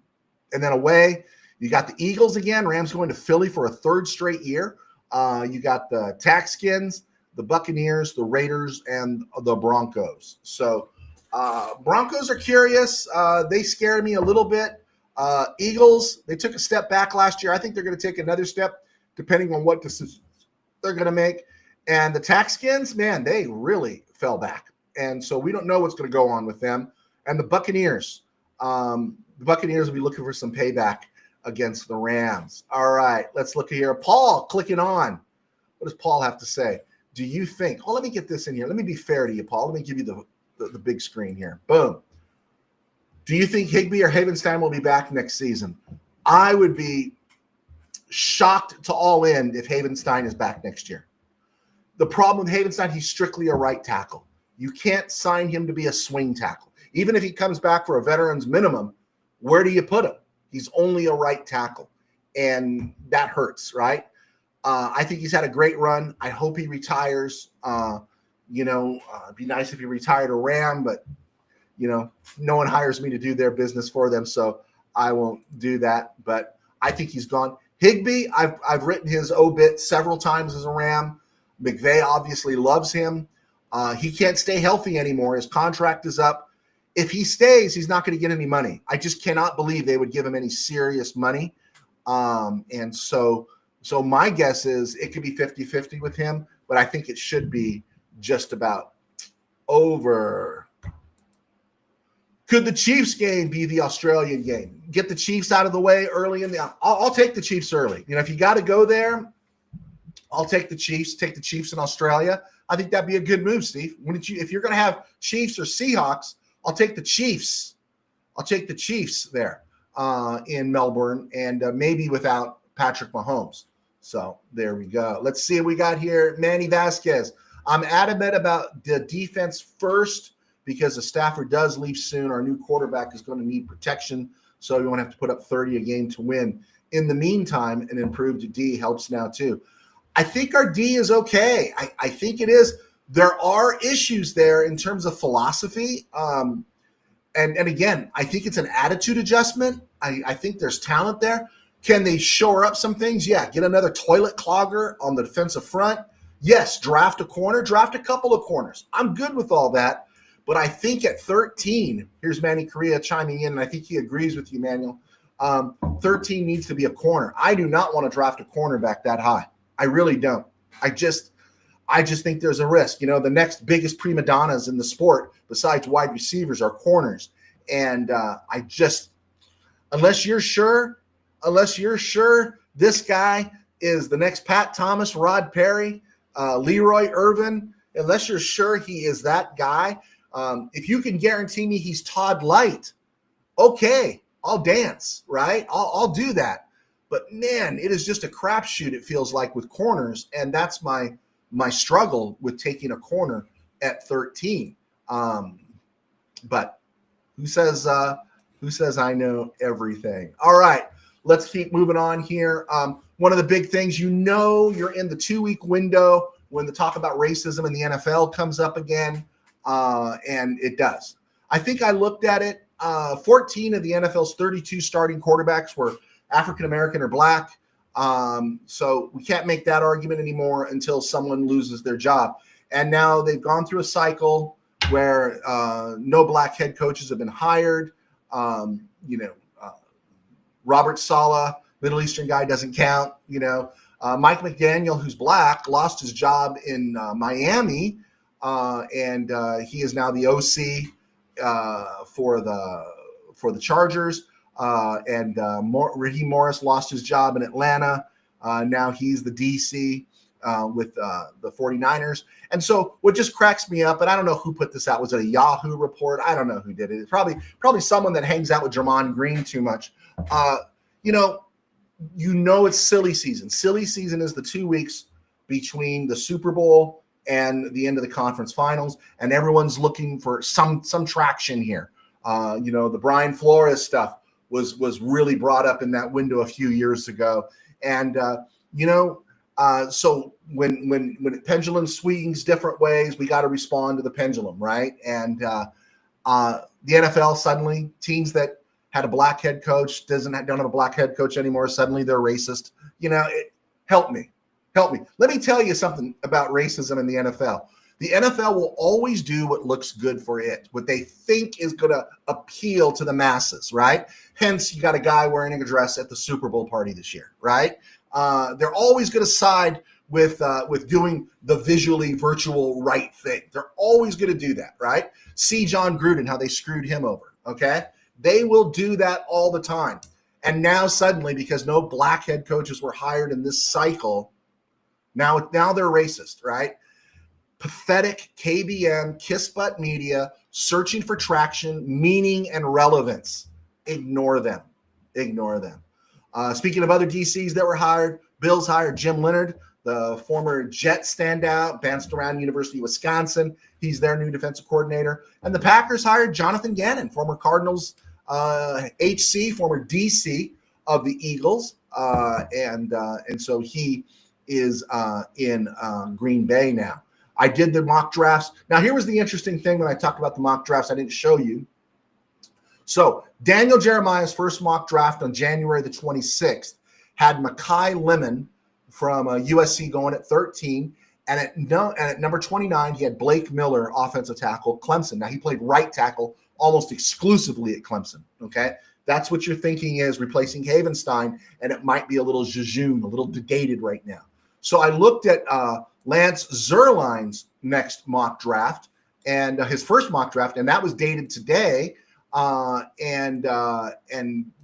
then away, you got the Eagles again. Rams going to Philly for a third straight year. You got the Texans, the Buccaneers, the Raiders, and the Broncos. So Broncos are curious. They scared me a little bit. Eagles, they took a step back last year. I think they're going to take another step depending on what decisions they're going to make. And the Texans, man, they really fell back. And so we don't know what's going to go on with them. And the Buccaneers will be looking for some payback against the Rams. All right, let's look here. Paul clicking on. What does Paul have to say? Do you think – let me get this in here. Let me be fair to you, Paul. Let me give you the big screen here. Boom. Do you think Higbee or Havenstein will be back next season? I would be shocked to all end if Havenstein is back next year. The problem with Havenstein, he's strictly a right tackle. You can't sign him to be a swing tackle. Even if he comes back for a veteran's minimum, where do you put him? He's only a right tackle, and that hurts, right? I think he's had a great run. I hope he retires. It'd be nice if he retired a Ram, but, no one hires me to do their business for them, so I won't do that. But I think he's gone. Higbee, I've written his obit several times as a Ram. McVay obviously loves him. He can't stay healthy anymore. His contract is up. If he stays, he's not going to get any money. I just cannot believe they would give him any serious money. And so my guess is it could be 50-50 with him, but I think it should be just about over. Could the Chiefs game be the Australian game? Get the Chiefs out of the way early I'll take the Chiefs early. If you got to go there, I'll take the Chiefs. Take the Chiefs in Australia. I think that'd be a good move, Steve. If you're going to have Chiefs or Seahawks, I'll take the Chiefs. I'll take the Chiefs there in Melbourne, and maybe without Patrick Mahomes. So there we go. Let's see what we got here. Manny Vasquez. I'm adamant about the defense first because if Stafford does leave soon, our new quarterback is going to need protection, so we won't have to put up 30 a game to win. In the meantime, an improved D helps now too. I think our D is okay. I think it is. There are issues there in terms of philosophy. And again, I think it's an attitude adjustment. I think there's talent there. Can they shore up some things? Yeah. Get another toilet clogger on the defensive front. Yes. Draft a corner. Draft a couple of corners. I'm good with all that. But I think at 13, here's Manny Correa chiming in, and I think he agrees with you, Manuel. 13 needs to be a corner. I do not want to draft a cornerback that high. I really don't. I just think there's a risk. The next biggest prima donnas in the sport besides wide receivers are corners. And unless you're sure this guy is the next Pat Thomas, Rod Perry, Leroy Irvin, unless you're sure he is that guy, if you can guarantee me he's Todd Light, okay, I'll dance, right? I'll do that. But man, it is just a crapshoot, it feels like, with corners, and that's my struggle with taking a corner at 13. But who says I know everything? All right, let's keep moving on here. One of the big things, you're in the 2-week window when the talk about racism in the NFL comes up again, and it does. I think I looked at it. 14 of the NFL's 32 starting quarterbacks were African-American or black. So we can't make that argument anymore until someone loses their job. And now they've gone through a cycle where no black head coaches have been hired. Robert Saleh, Middle Eastern guy, doesn't count. Mike McDaniel, who's black, lost his job in Miami, and he is now the OC for the Chargers. Raheem Morris lost his job in Atlanta. Now he's the DC. with the 49ers. And so what just cracks me up, and I don't know who put this out. Was it a Yahoo report? I don't know who did it. It's probably someone that hangs out with Draymond Green too much. It's silly season. Silly season is the 2 weeks between the Super Bowl and the end of the conference finals, and everyone's looking for some traction here. The Brian Flores stuff was really brought up in that window a few years ago, and so when pendulum swings different ways, we got to respond to the pendulum, right? And the NFL suddenly, teams that had a black head coach don't have a black head coach anymore. Suddenly they're racist. Help me. Let me tell you something about racism in the NFL. The NFL will always do what looks good for it, what they think is going to appeal to the masses, right? Hence, you got a guy wearing a dress at the Super Bowl party this year, right? They're always going to side with doing the visually virtual right thing. They're always going to do that, right? See John Gruden, how they screwed him over, okay? They will do that all the time. And now suddenly, because no black head coaches were hired in this cycle, now they're racist, right? Pathetic KBM, kiss butt media, searching for traction, meaning, and relevance. Ignore them. Speaking of other DCs that were hired, Bills hired Jim Leonard, the former Jet standout, bounced around University of Wisconsin. He's their new defensive coordinator. And the Packers hired Jonathan Gannon, former Cardinals HC, former DC of the Eagles. And so he is in Green Bay now. I did the mock drafts. Now, here was the interesting thing when I talked about the mock drafts I didn't show you. So Daniel Jeremiah's first mock draft on January the 26th had Mekhi Lemon from USC going at 13. And at number 29, he had Blake Miller, offensive tackle, Clemson. Now, he played right tackle almost exclusively at Clemson, okay? That's what you're thinking is replacing Havenstein, and it might be a little jejune, a little dated right now. So I looked at Lance Zierlein's next mock draft and his first mock draft, and that was dated today. And the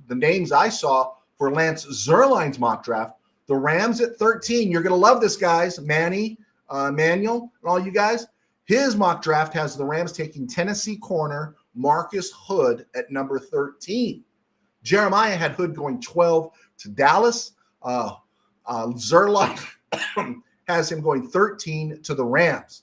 names I saw for Lance Zierlein's mock draft, the Rams at 13. You're going to love this, guys. Manuel, and all you guys. His mock draft has the Rams taking Tennessee corner Marcus Hood at number 13. Jeremiah had Hood going 12 to Dallas. Zierlein has him going 13 to the Rams.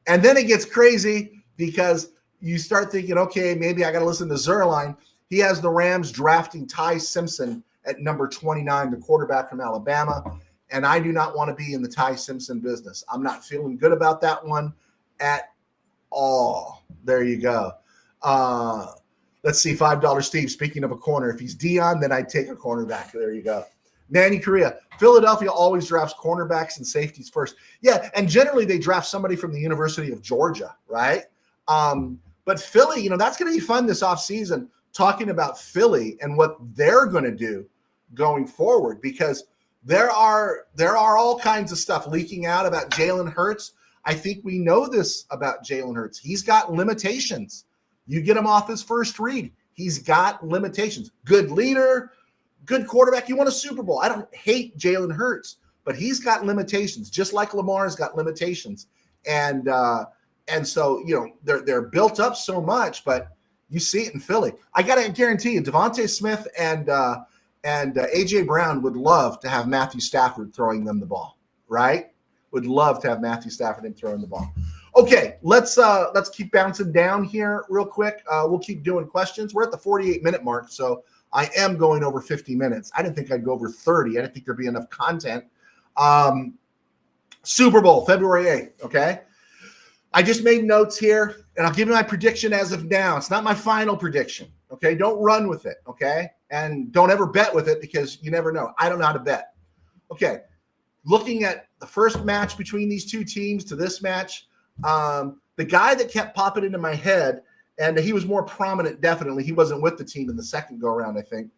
And then it gets crazy because you start thinking, okay, maybe I got to listen to Zierlein. He has the Rams drafting Ty Simpson at number 29, the quarterback from Alabama. And I do not want to be in the Ty Simpson business. I'm not feeling good about that one at all. There you go. Let's see, $5 Steve, speaking of a corner. If he's Dion, then I'd take a cornerback. There you go. Manny Correa. Philadelphia always drafts cornerbacks and safeties first. Yeah, and generally they draft somebody from the University of Georgia, right? But Philly, that's going to be fun this offseason, talking about Philly and what they're going to do going forward, because there are all kinds of stuff leaking out about Jalen Hurts. I think we know this about Jalen Hurts. He's got limitations. You get him off his first read. He's got limitations. Good leader, good quarterback. You won a Super Bowl. I don't hate Jalen Hurts, but he's got limitations, just like Lamar's got limitations. And so, they're built up so much, but you see it in Philly. I got to guarantee you, Devontae Smith and A.J. Brown would love to have Matthew Stafford throwing them the ball, right? Would love to have Matthew Stafford and throwing the ball. Okay, let's keep bouncing down here real quick. We'll keep doing questions. We're at the 48-minute mark, so I am going over 50 minutes. I didn't think I'd go over 30. I didn't think there'd be enough content. Super Bowl, February 8th, okay? I just made notes here, and I'll give you my prediction as of now. It's not my final prediction, okay? Don't run with it, okay? And don't ever bet with it because you never know. I don't know how to bet. Okay, looking at the first match between these two teams to this match, the guy that kept popping into my head, and he was more prominent, definitely. He wasn't with the team in the second go-around, I think,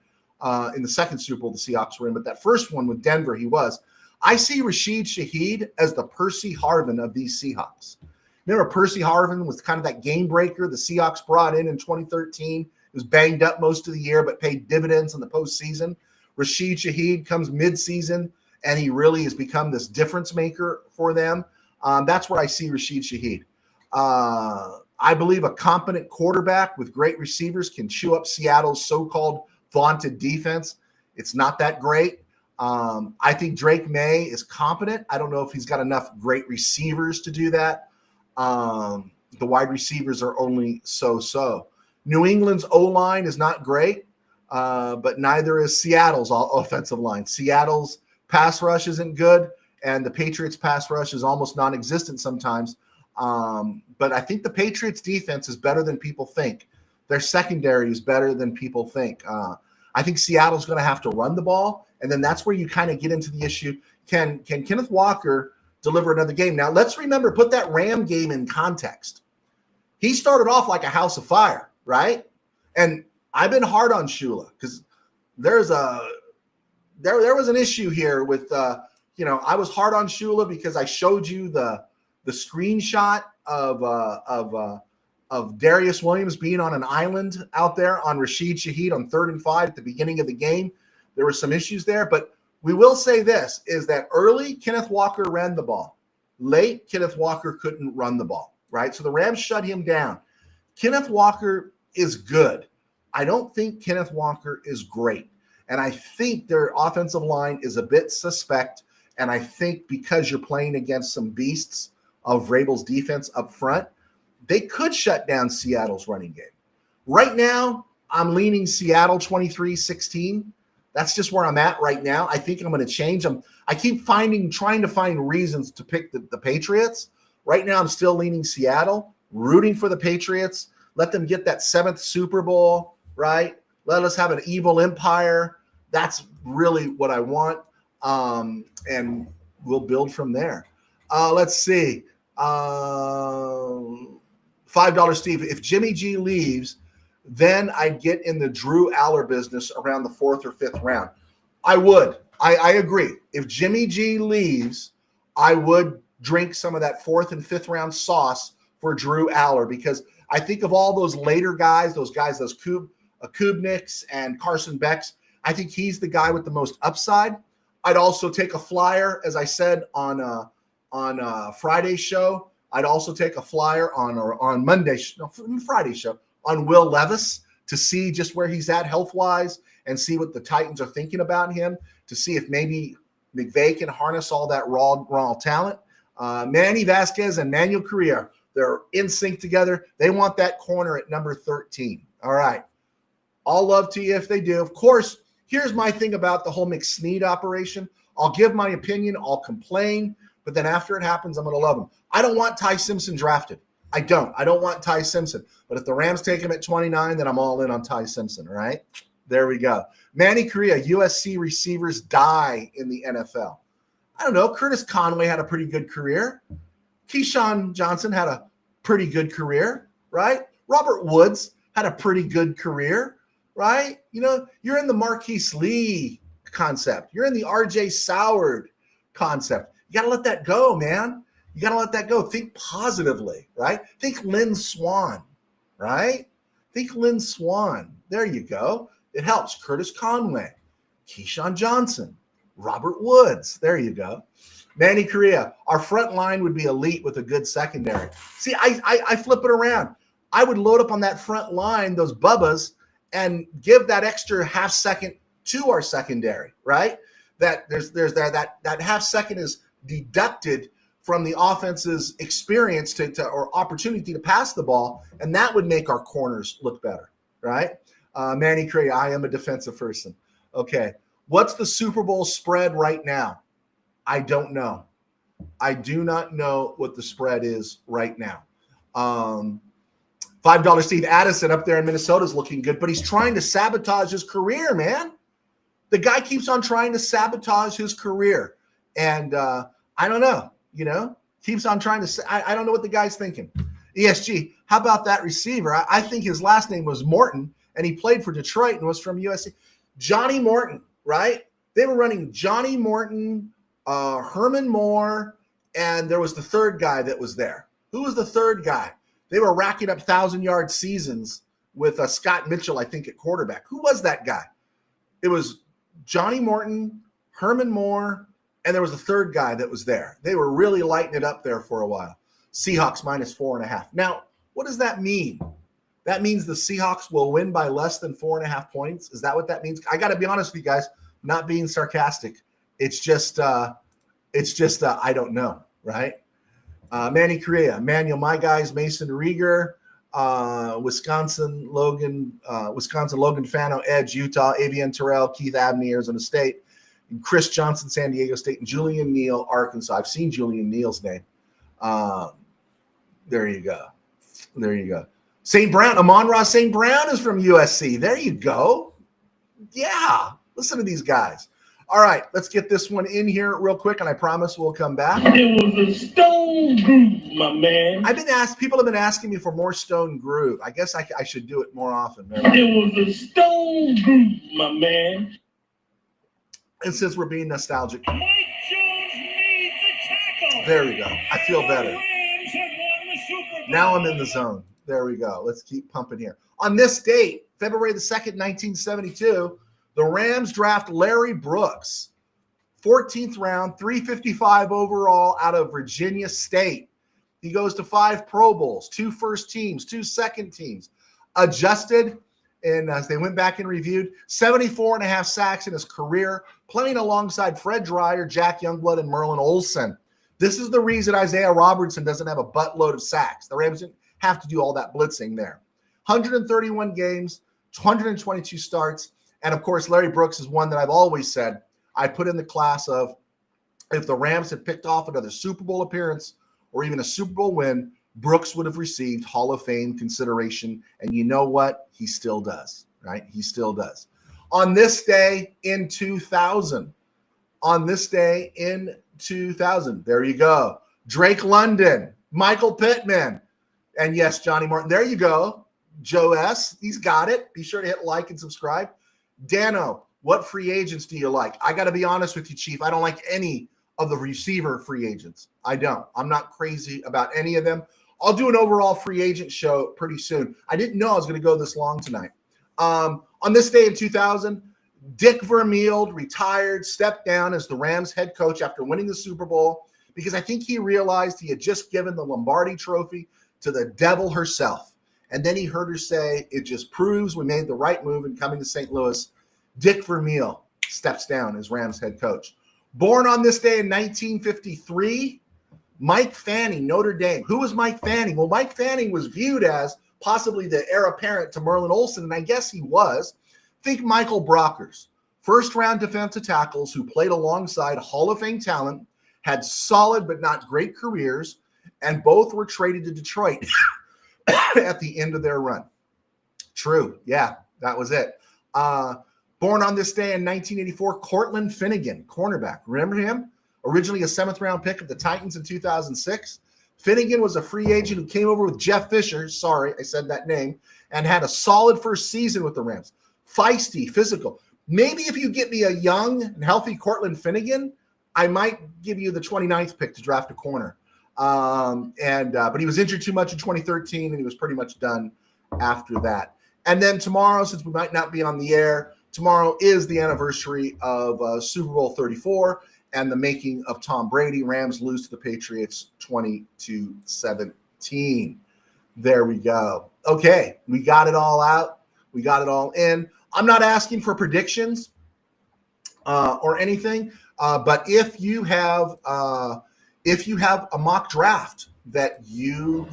in the second Super Bowl the Seahawks were in, but that first one with Denver, he was. I see Rashid Shaheed as the Percy Harvin of these Seahawks. Remember, Percy Harvin was kind of that game breaker the Seahawks brought in 2013. He was banged up most of the year, but paid dividends in the postseason. Rashid Shaheed comes midseason and he really has become this difference maker for them. That's where I see Rashid Shaheed. I believe a competent quarterback with great receivers can chew up Seattle's so-called vaunted defense. It's not that great. I think Drake May is competent. I don't know if he's got enough great receivers to do that. The wide receivers are only so-so. New England's O-line is not great, but neither is Seattle's offensive line. Seattle's pass rush isn't good, and the Patriots' pass rush is almost non-existent sometimes. But I think the Patriots' defense is better than people think. Their secondary is better than people think. I think Seattle's going to have to run the ball, and then that's where you kind of get into the issue. Can Kenneth Walker deliver another game? Now, let's remember, put that Ram game in context. He started off like a house of fire, right? And I've been hard on Shula because there was an issue here with I was hard on Shula because I showed you the screenshot of Darius Williams being on an island out there on Rashid Shaheed on 3rd and 5 at the beginning of the game. There were some issues there, but we will say this, is that early Kenneth Walker ran the ball. Late, Kenneth Walker couldn't run the ball, right? So the Rams shut him down. Kenneth Walker is good. I don't think Kenneth Walker is great. And I think their offensive line is a bit suspect. And I think because you're playing against some beasts of Vrabel's defense up front, they could shut down Seattle's running game. Right now, I'm leaning Seattle 23-16. That's just where I'm at right now. I think I'm going to change them. I keep trying to find reasons to pick the Patriots. Right now, I'm still leaning Seattle, rooting for the Patriots. Let them get that 7th Super Bowl, right? Let us have an evil empire. That's really what I want. And we'll build from there. Let's see. $5 Steve. If Jimmy G leaves, then I'd get in the Drew Aller business around the 4th or 5th round. I would. I agree. If Jimmy G leaves, I would drink some of that 4th and 5th round sauce for Drew Aller, because I think of all those later guys, those Kubniks and Carson Becks, I think he's the guy with the most upside. I'd also take a flyer, as I said on Friday's show. I'd also take a flyer on Friday's show on Will Levis to see just where he's at health-wise and see what the Titans are thinking about him, to see if maybe McVay can harness all that raw talent. Manny Vasquez and Manuel Correa, they're in sync together. They want that corner at number 13. All right. All love to you if they do. Of course, here's my thing about the whole McSnead operation. I'll give my opinion. I'll complain. But then after it happens, I'm going to love him. I don't want Ty Simpson drafted. I don't want Ty Simpson. But if the Rams take him at 29, then I'm all in on Ty Simpson, all right? There we go. Manny Correa, USC receivers die in the NFL. I don't know. Curtis Conway had a pretty good career. Keyshawn Johnson had a pretty good career, right? Robert Woods had a pretty good career, right? You know, you're in the Marquise Lee concept. You're in the RJ Soward concept. You got to let that go, man. You got to let that go. Think positively, right? Think Lynn Swan, right? Think Lynn Swan. There you go. It helps. Curtis Conway, Keyshawn Johnson, Robert Woods. There you go. Manny Correa. Our front line would be elite with a good secondary. See, I flip it around. I would load up on that front line, those Bubbas, and give that extra half second to our secondary, right? That that half second is deducted from the offense's experience or opportunity to pass the ball, and that would make our corners look better, right? Manny Correa, I am a defensive person. Okay. What's the Super Bowl spread right now? I don't know. I do not know what the spread is right now. $5 Steve Addison up there in Minnesota is looking good, but he's trying to sabotage his career, man. The guy keeps on trying to sabotage his career. And I don't know, keeps on trying to I don't know what the guy's thinking. ESG, how about that receiver? I think his last name was Morton, and he played for Detroit and was from USC. Johnny Morton, right? They were running Johnny Morton, Herman Moore, and there was the third guy that was there. Who was the third guy? They were racking up 1,000-yard seasons with Scott Mitchell, I think, at quarterback. Who was that guy? It was Johnny Morton, Herman Moore, And there was a third guy that was there. They were really lighting it up there for a while. Seahawks minus 4.5. Now, what does that mean? That means the Seahawks will win by less than 4.5 points. Is that what that means? I got to be honest with you guys, not being sarcastic. It's just I don't know, right? Manny Correa, Manuel, my guys, Mason Rieger, Wisconsin, Logan Fano, Edge, Utah, Avian Terrell, Keith Abney, Arizona State, and Chris Johnson, San Diego State, and Julian Neal, Arkansas. I've seen Julian Neal's name. There you go. St. Brown, Amon-Ra St. Brown is from USC. There you go. Yeah, listen to these guys. All right, let's get this one in here real quick, and I promise we'll come back. It was a stone groove, my man. People have been asking me for more Stone Groove. I guess I should do it more often. It was a stone groove, my man. And since we're being nostalgic, Mike Jones made the tackle. there we go. I feel better. The Rams have won the Super Bowl. Now I'm in the zone. There we go. Let's keep pumping here. On this date, February the 2nd, 1972, the Rams draft Larry Brooks, 14th round, 355 overall out of Virginia State. He goes to 5 Pro Bowls, 2 first teams, 2 second teams. Adjusted, and as they went back and reviewed, 74.5 sacks in his career, playing alongside Fred Dreyer, Jack Youngblood, and Merlin Olsen. This is the reason Isaiah Robertson doesn't have a buttload of sacks. The Rams didn't have to do all that blitzing there. 131 games, 122 starts. And, of course, Larry Brooks is one that I've always said I put in the class of if the Rams had picked off another Super Bowl appearance or even a Super Bowl win, Brooks would have received Hall of Fame consideration. And you know what? He still does, right? He still does. On this day in 2000, there you go. Drake London, Michael Pittman, and yes, Johnny Morton. There you go. Joe S. He's got it. Be sure to hit like and subscribe. Dano, what free agents do you like? I got to be honest with you, Chief. I don't like any of the receiver free agents. I don't. I'm not crazy about any of them. I'll do an overall free agent show pretty soon. I didn't know I was going to go this long tonight. On this day in 2000, Dick Vermeil retired, stepped down as the Rams head coach after winning the Super Bowl because I think he realized he had just given the Lombardi trophy to the devil herself. And then he heard her say, it just proves we made the right move in coming to St. Louis. Dick Vermeil steps down as Rams head coach. Born on this day in 1953, Mike Fanning, Notre Dame. Who was Mike Fanning? Well, Mike Fanning was viewed as possibly the heir apparent to Merlin Olsen, and I guess he was. Think Michael Brockers, first-round defensive tackles who played alongside Hall of Fame talent, had solid but not great careers, and both were traded to Detroit at the end of their run. True. Yeah, that was it. Born on this day in 1984, Cortland Finnegan, cornerback. Remember him? Originally a 7th-round pick of the Titans in 2006. Finnegan was a free agent who came over with Jeff Fisher. Sorry, I said that name. And had a solid first season with the Rams. Feisty, physical. Maybe if you get me a young and healthy Cortland Finnegan, I might give you the 29th pick to draft a corner. But he was injured too much in 2013, and he was pretty much done after that. And then tomorrow, since we might not be on the air, tomorrow is the anniversary of Super Bowl 34 and the making of Tom Brady. Rams lose to the Patriots 20-17. There we go. Okay, we got it all out. We got it all in. I'm not asking for predictions or anything, but if you have a mock draft that you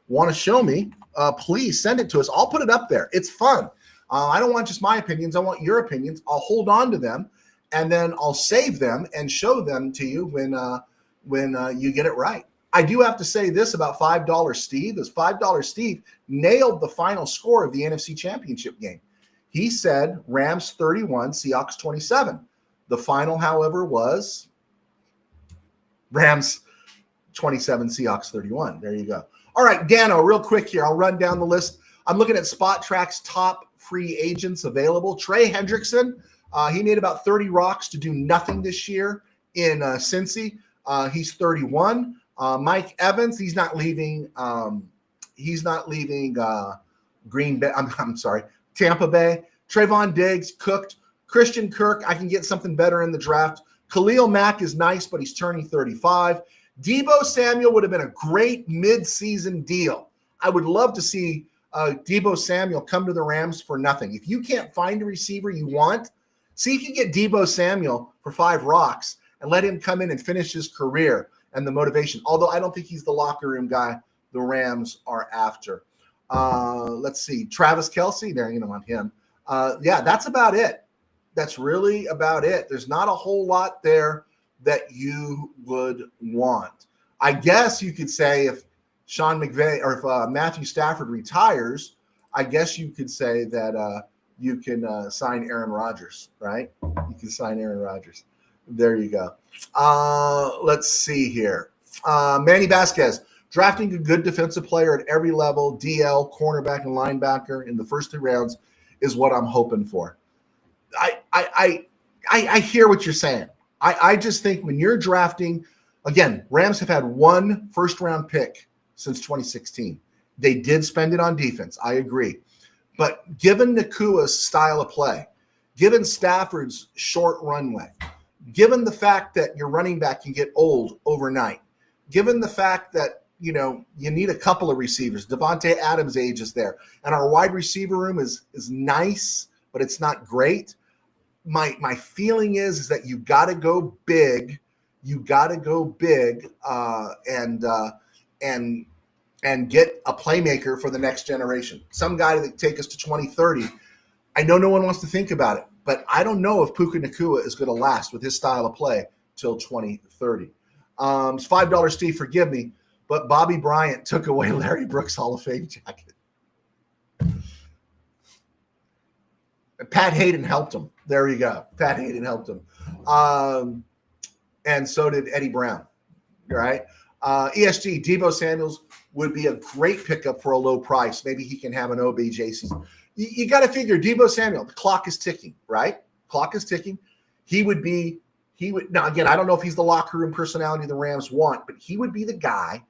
want to show me, please send it to us. I'll put it up there. It's fun. I don't want just my opinions. I want your opinions. I'll hold on to them, and then I'll save them and show them to you when you get it right. I do have to say this about $5 Steve. Is $5 Steve nailed the final score of the NFC Championship game. He said Rams 31, Seahawks 27. The final, however, was Rams 27, Seahawks 31. There you go. All right, Dano, real quick here. I'll run down the list. I'm looking at Spot Track's top free agents available. Trey Hendrickson, he made about 30 rocks to do nothing this year in Cincy. He's 31. Mike Evans, he's not leaving. Green Bay. I'm sorry, Tampa Bay. Trayvon Diggs, cooked. Christian Kirk, I can get something better in the draft. Khalil Mack is nice, but he's turning 35. Deebo Samuel would have been a great mid-season deal. I would love to see Deebo Samuel come to the Rams for nothing. If you can't find a receiver you want, see if you get Deebo Samuel for $5 and let him come in and finish his career and the motivation. Although I don't think he's the locker room guy the Rams are after. Let's see. Travis Kelce, there, on him. Yeah, that's about it. That's really about it. There's not a whole lot there that you would want. I guess you could say if Sean McVay or if Matthew Stafford retires, I guess you could say that you can sign Aaron Rodgers, right? You can sign Aaron Rodgers. There you go. Let's see here. Manny Vasquez, drafting a good defensive player at every level, DL, cornerback, and linebacker in the first 3 rounds is what I'm hoping for. I hear what you're saying. I just think when you're drafting, again, Rams have had 1 first-round pick since 2016. They did spend it on defense. I agree. But given Nakua's style of play, given Stafford's short runway, given the fact that your running back can get old overnight, given the fact that, you need a couple of receivers, Devontae Adams' age is there, and our wide receiver room is nice, but it's not great. My feeling is that you got to go big. You got to go big and get a playmaker for the next generation. Some guy that take us to 2030. I know no one wants to think about it, but I don't know if Puka Nacua is going to last with his style of play till 2030. It's $5, Steve, forgive me, but Bobby Bryant took away Larry Brooks' Hall of Fame jacket. Pat Hayden helped him. There you go. Pat Hayden helped him. And so did Eddie Brown. All right. ESG, Deebo Samuels would be a great pickup for a low price. Maybe he can have an OBJ season. You got to figure Deebo Samuel, the clock is ticking, right? Clock is ticking. Now, again, I don't know if he's the locker room personality the Rams want, but he would be the guy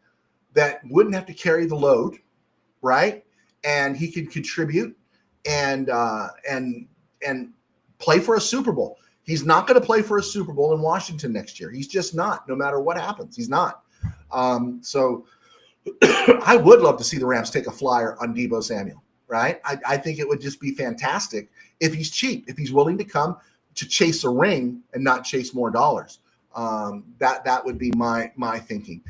that wouldn't have to carry the load, right? And he could contribute and play for a Super Bowl. He's not going to play for a Super Bowl in Washington next year. He's just not, no matter what happens. He's not. So I would love to see the Rams take a flyer on Deebo Samuel, right? I think it would just be fantastic if he's cheap, if he's willing to come to chase a ring and not chase more dollars. That would be my thinking.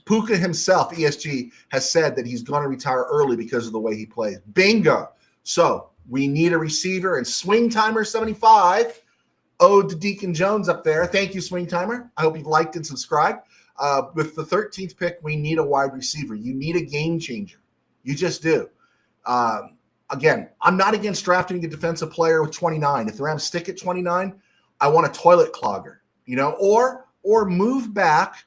Puka himself, ESG, has said that he's going to retire early because of the way he plays. Bingo. So we need a receiver, and Swing Timer 75 ode to Deacon Jones up there. Thank you, Swing Timer. I hope you've liked and subscribed. With the 13th pick, we need a wide receiver. You need a game changer. You just do. Again, I'm not against drafting a defensive player with 29. If the Rams stick at 29, I want a toilet clogger, or move back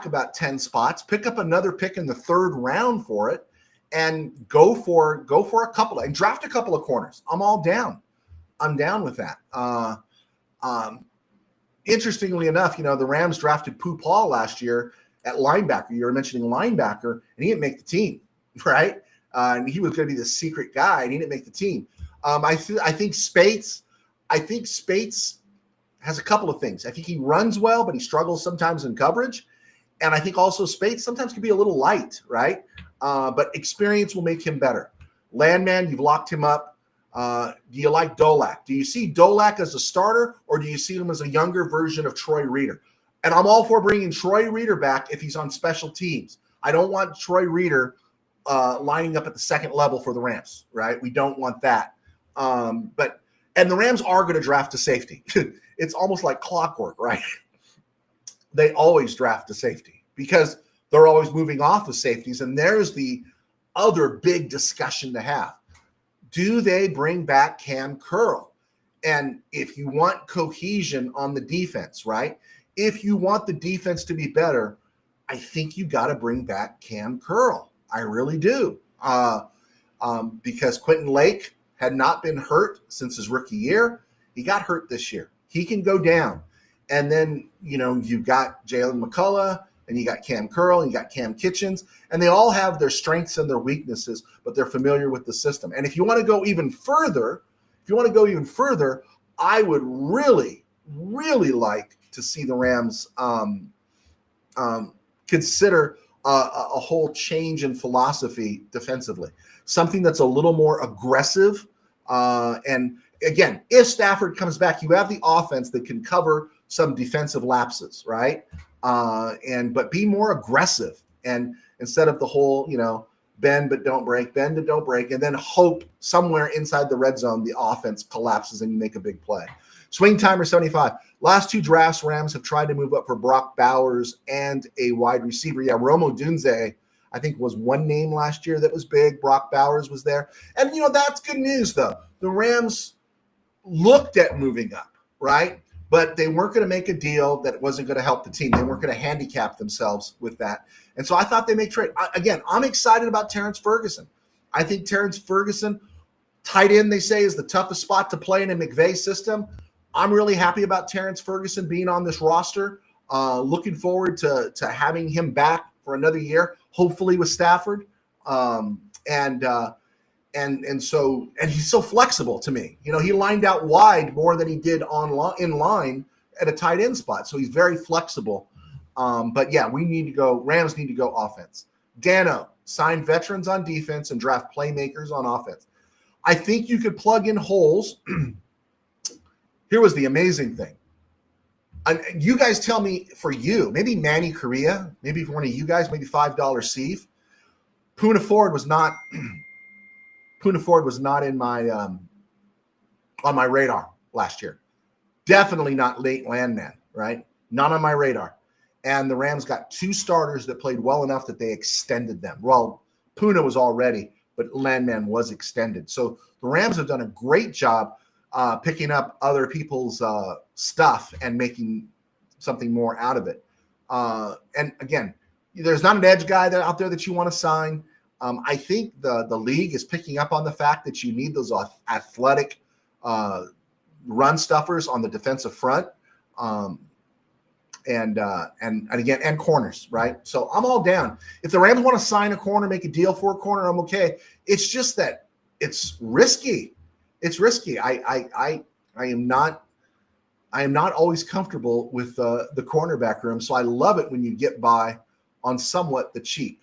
about 10 spots, pick up another pick in the 3rd round for it, and go for a couple and draft a couple of corners. I'm all down. I'm down with that. Interestingly enough, the Rams drafted Pooh Paul last year at linebacker. You were mentioning linebacker, and he didn't make the team, right? And he was going to be the secret guy, and he didn't make the team. I think Spates has a couple of things. I think he runs well, but he struggles sometimes in coverage. And I think also Spates sometimes can be a little light, right? But experience will make him better. Landman, you've locked him up. Do you like Dolak? Do you see Dolak as a starter, or do you see him as a younger version of Troy Reader? And I'm all for bringing Troy Reader back if he's on special teams. I don't want Troy Reader lining up at the 2nd level for the Rams, right? We don't want that. And the Rams are going to draft a safety. It's almost like clockwork, right? They always draft a safety because they're always moving off of safeties. And there's the other big discussion to have. Do they bring back Cam Curl? And if you want cohesion on the defense, right? If you want the defense to be better, I think you got to bring back Cam Curl. I really do. Because Quentin Lake had not been hurt since his rookie year. He got hurt this year. He can go down. And then, you've got Jalen McCullough, and you got Cam Curl, and you got Cam Kitchens, and they all have their strengths and their weaknesses, but they're familiar with the system. And if you want to go even further, I would really, really like to see the Rams consider a whole change in philosophy defensively, something that's a little more aggressive. And again, if Stafford comes back, you have the offense that can cover some defensive lapses, right? But be more aggressive, and instead of the whole, bend but don't break, bend but don't break, and then hope somewhere inside the red zone the offense collapses and you make a big play. Swing timer 75. Last two drafts, Rams have tried to move up for Brock Bowers and a wide receiver. Yeah, Romo Dunze, I think, was one name last year that was big. Brock Bowers was there. And, that's good news, though. The Rams looked at moving up, right? But they weren't going to make a deal that wasn't going to help the team. They weren't going to handicap themselves with that. And so I thought they make trade. Again, I'm excited about Terrence Ferguson. I think Terrence Ferguson, tight end, they say, is the toughest spot to play in a McVay system. I'm really happy about Terrence Ferguson being on this roster. Looking forward to having him back for another year, hopefully with Stafford. And he's so flexible to me. He lined out wide more than he did in line at a tight end spot. So he's very flexible. But yeah, Rams need to go offense. Dano, sign veterans on defense and draft playmakers on offense. I think you could plug in holes. Here was the amazing thing. You guys tell me, for you, maybe Manny Correa, maybe for one of you guys, maybe $5 Steve. Poona Ford was not in my on my radar last year. Definitely not late Landman, right? Not on my radar. And the Rams got two starters that played well enough that they extended them. Well, Poona was already, but Landman was extended. So the Rams have done a great job picking up other people's stuff and making something more out of it. And again, there's not an edge guy out there that you want to sign. I think the league is picking up on the fact that you need those athletic run stuffers on the defensive front, and corners, right? So I'm all down. If the Rams want to sign a corner, make a deal for a corner, I'm okay. It's just that it's risky. It's risky. I am not always comfortable with the cornerback room. So I love it when you get by on somewhat the cheap.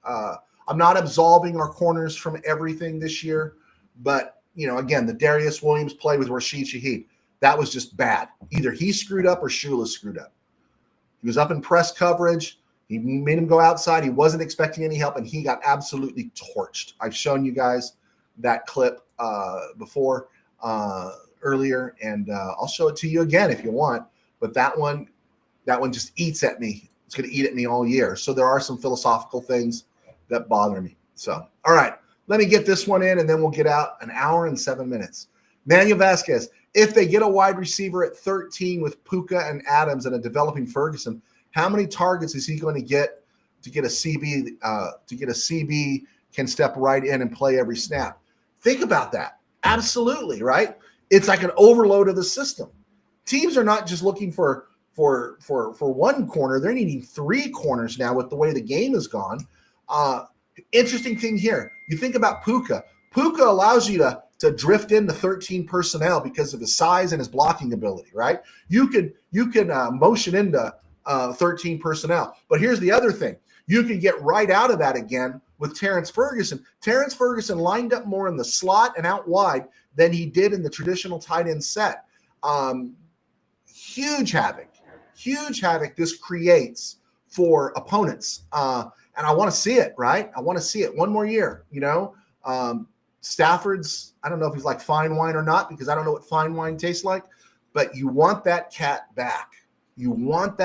I'm not absolving our corners from everything this year, but again, the Darius Williams play with Rashid Shaheed, that was just bad. Either he screwed up or Shula screwed up. He was up in press coverage. He made him go outside. He wasn't expecting any help, and he got absolutely torched. I've shown you guys that clip before earlier, and I'll show it to you again if you want. But that one just eats at me. It's going to eat at me all year. So there are some philosophical things that bother me. So, all right, let me get this one in, and then we'll get out. An hour and 7 minutes. Manuel Vasquez, if they get a wide receiver at 13 with Puka and Adams and a developing Ferguson, how many targets is he going to get a CB? To get a CB can step right in and play every snap. Think about that. Absolutely, right? It's like an overload of the system. Teams are not just looking for one corner. They're needing three corners now with the way the game has gone. Interesting thing here. You think about Puka. Puka allows you to drift into 13 personnel because of his size and his blocking ability, right? You can motion into 13 personnel. But here's the other thing. You can get right out of that again with Terrence Ferguson. Terrence Ferguson lined up more in the slot and out wide than he did in the traditional tight end set. Huge havoc this creates for opponents. And I want to see it, right? I want to see it one more year, Stafford's, I don't know if he's like fine wine or not, because I don't know what fine wine tastes like, but you want that cat back. You want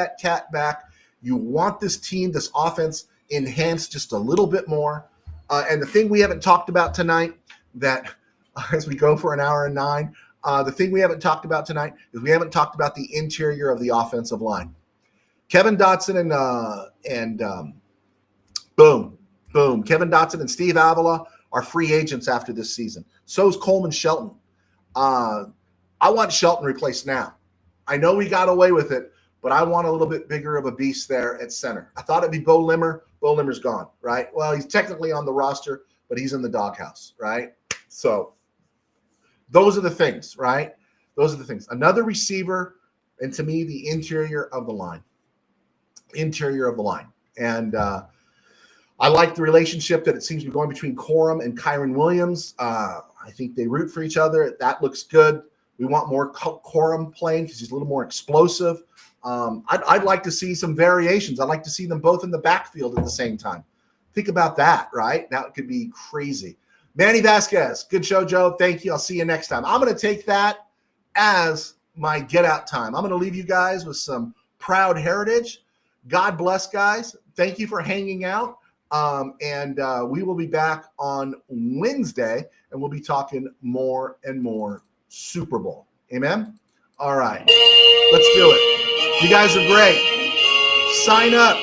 this team, this offense enhanced just a little bit more. And the thing we haven't talked about tonight, that as we go for an hour and 9, the thing we haven't talked about tonight is we haven't talked about the interior of the offensive line. Kevin Dotson and Kevin Dotson and Steve Avila are free agents after this season. So is Coleman Shelton. I want Shelton replaced now. I know we got away with it, but I want a little bit bigger of a beast there at center. I thought it'd be Bo Limmer. Bo Limmer's gone, right? Well, he's technically on the roster, but he's in the doghouse, right? So those are the things, right? Those are the things. Another receiver, and to me, the interior of the line. And I like the relationship that it seems to be going between Corum and Kyron Williams. I think they root for each other. That looks good. We want more Corum playing because he's a little more explosive. I'd like to see some variations. I'd like to see them both in the backfield at the same time. Think about that, right? Now it could be crazy. Manny Vasquez, good show, Joe. Thank you. I'll see you next time. I'm going to take that as my get out time. I'm going to leave you guys with some proud heritage. God bless, guys. Thank you for hanging out. And we will be back on Wednesday, and we'll be talking more and more Super Bowl. Amen? All right. Let's do it. You guys are great. Sign up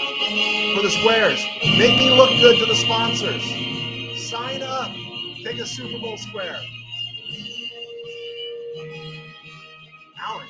for the squares. Make me look good to the sponsors. Sign up. Take a Super Bowl square. Hour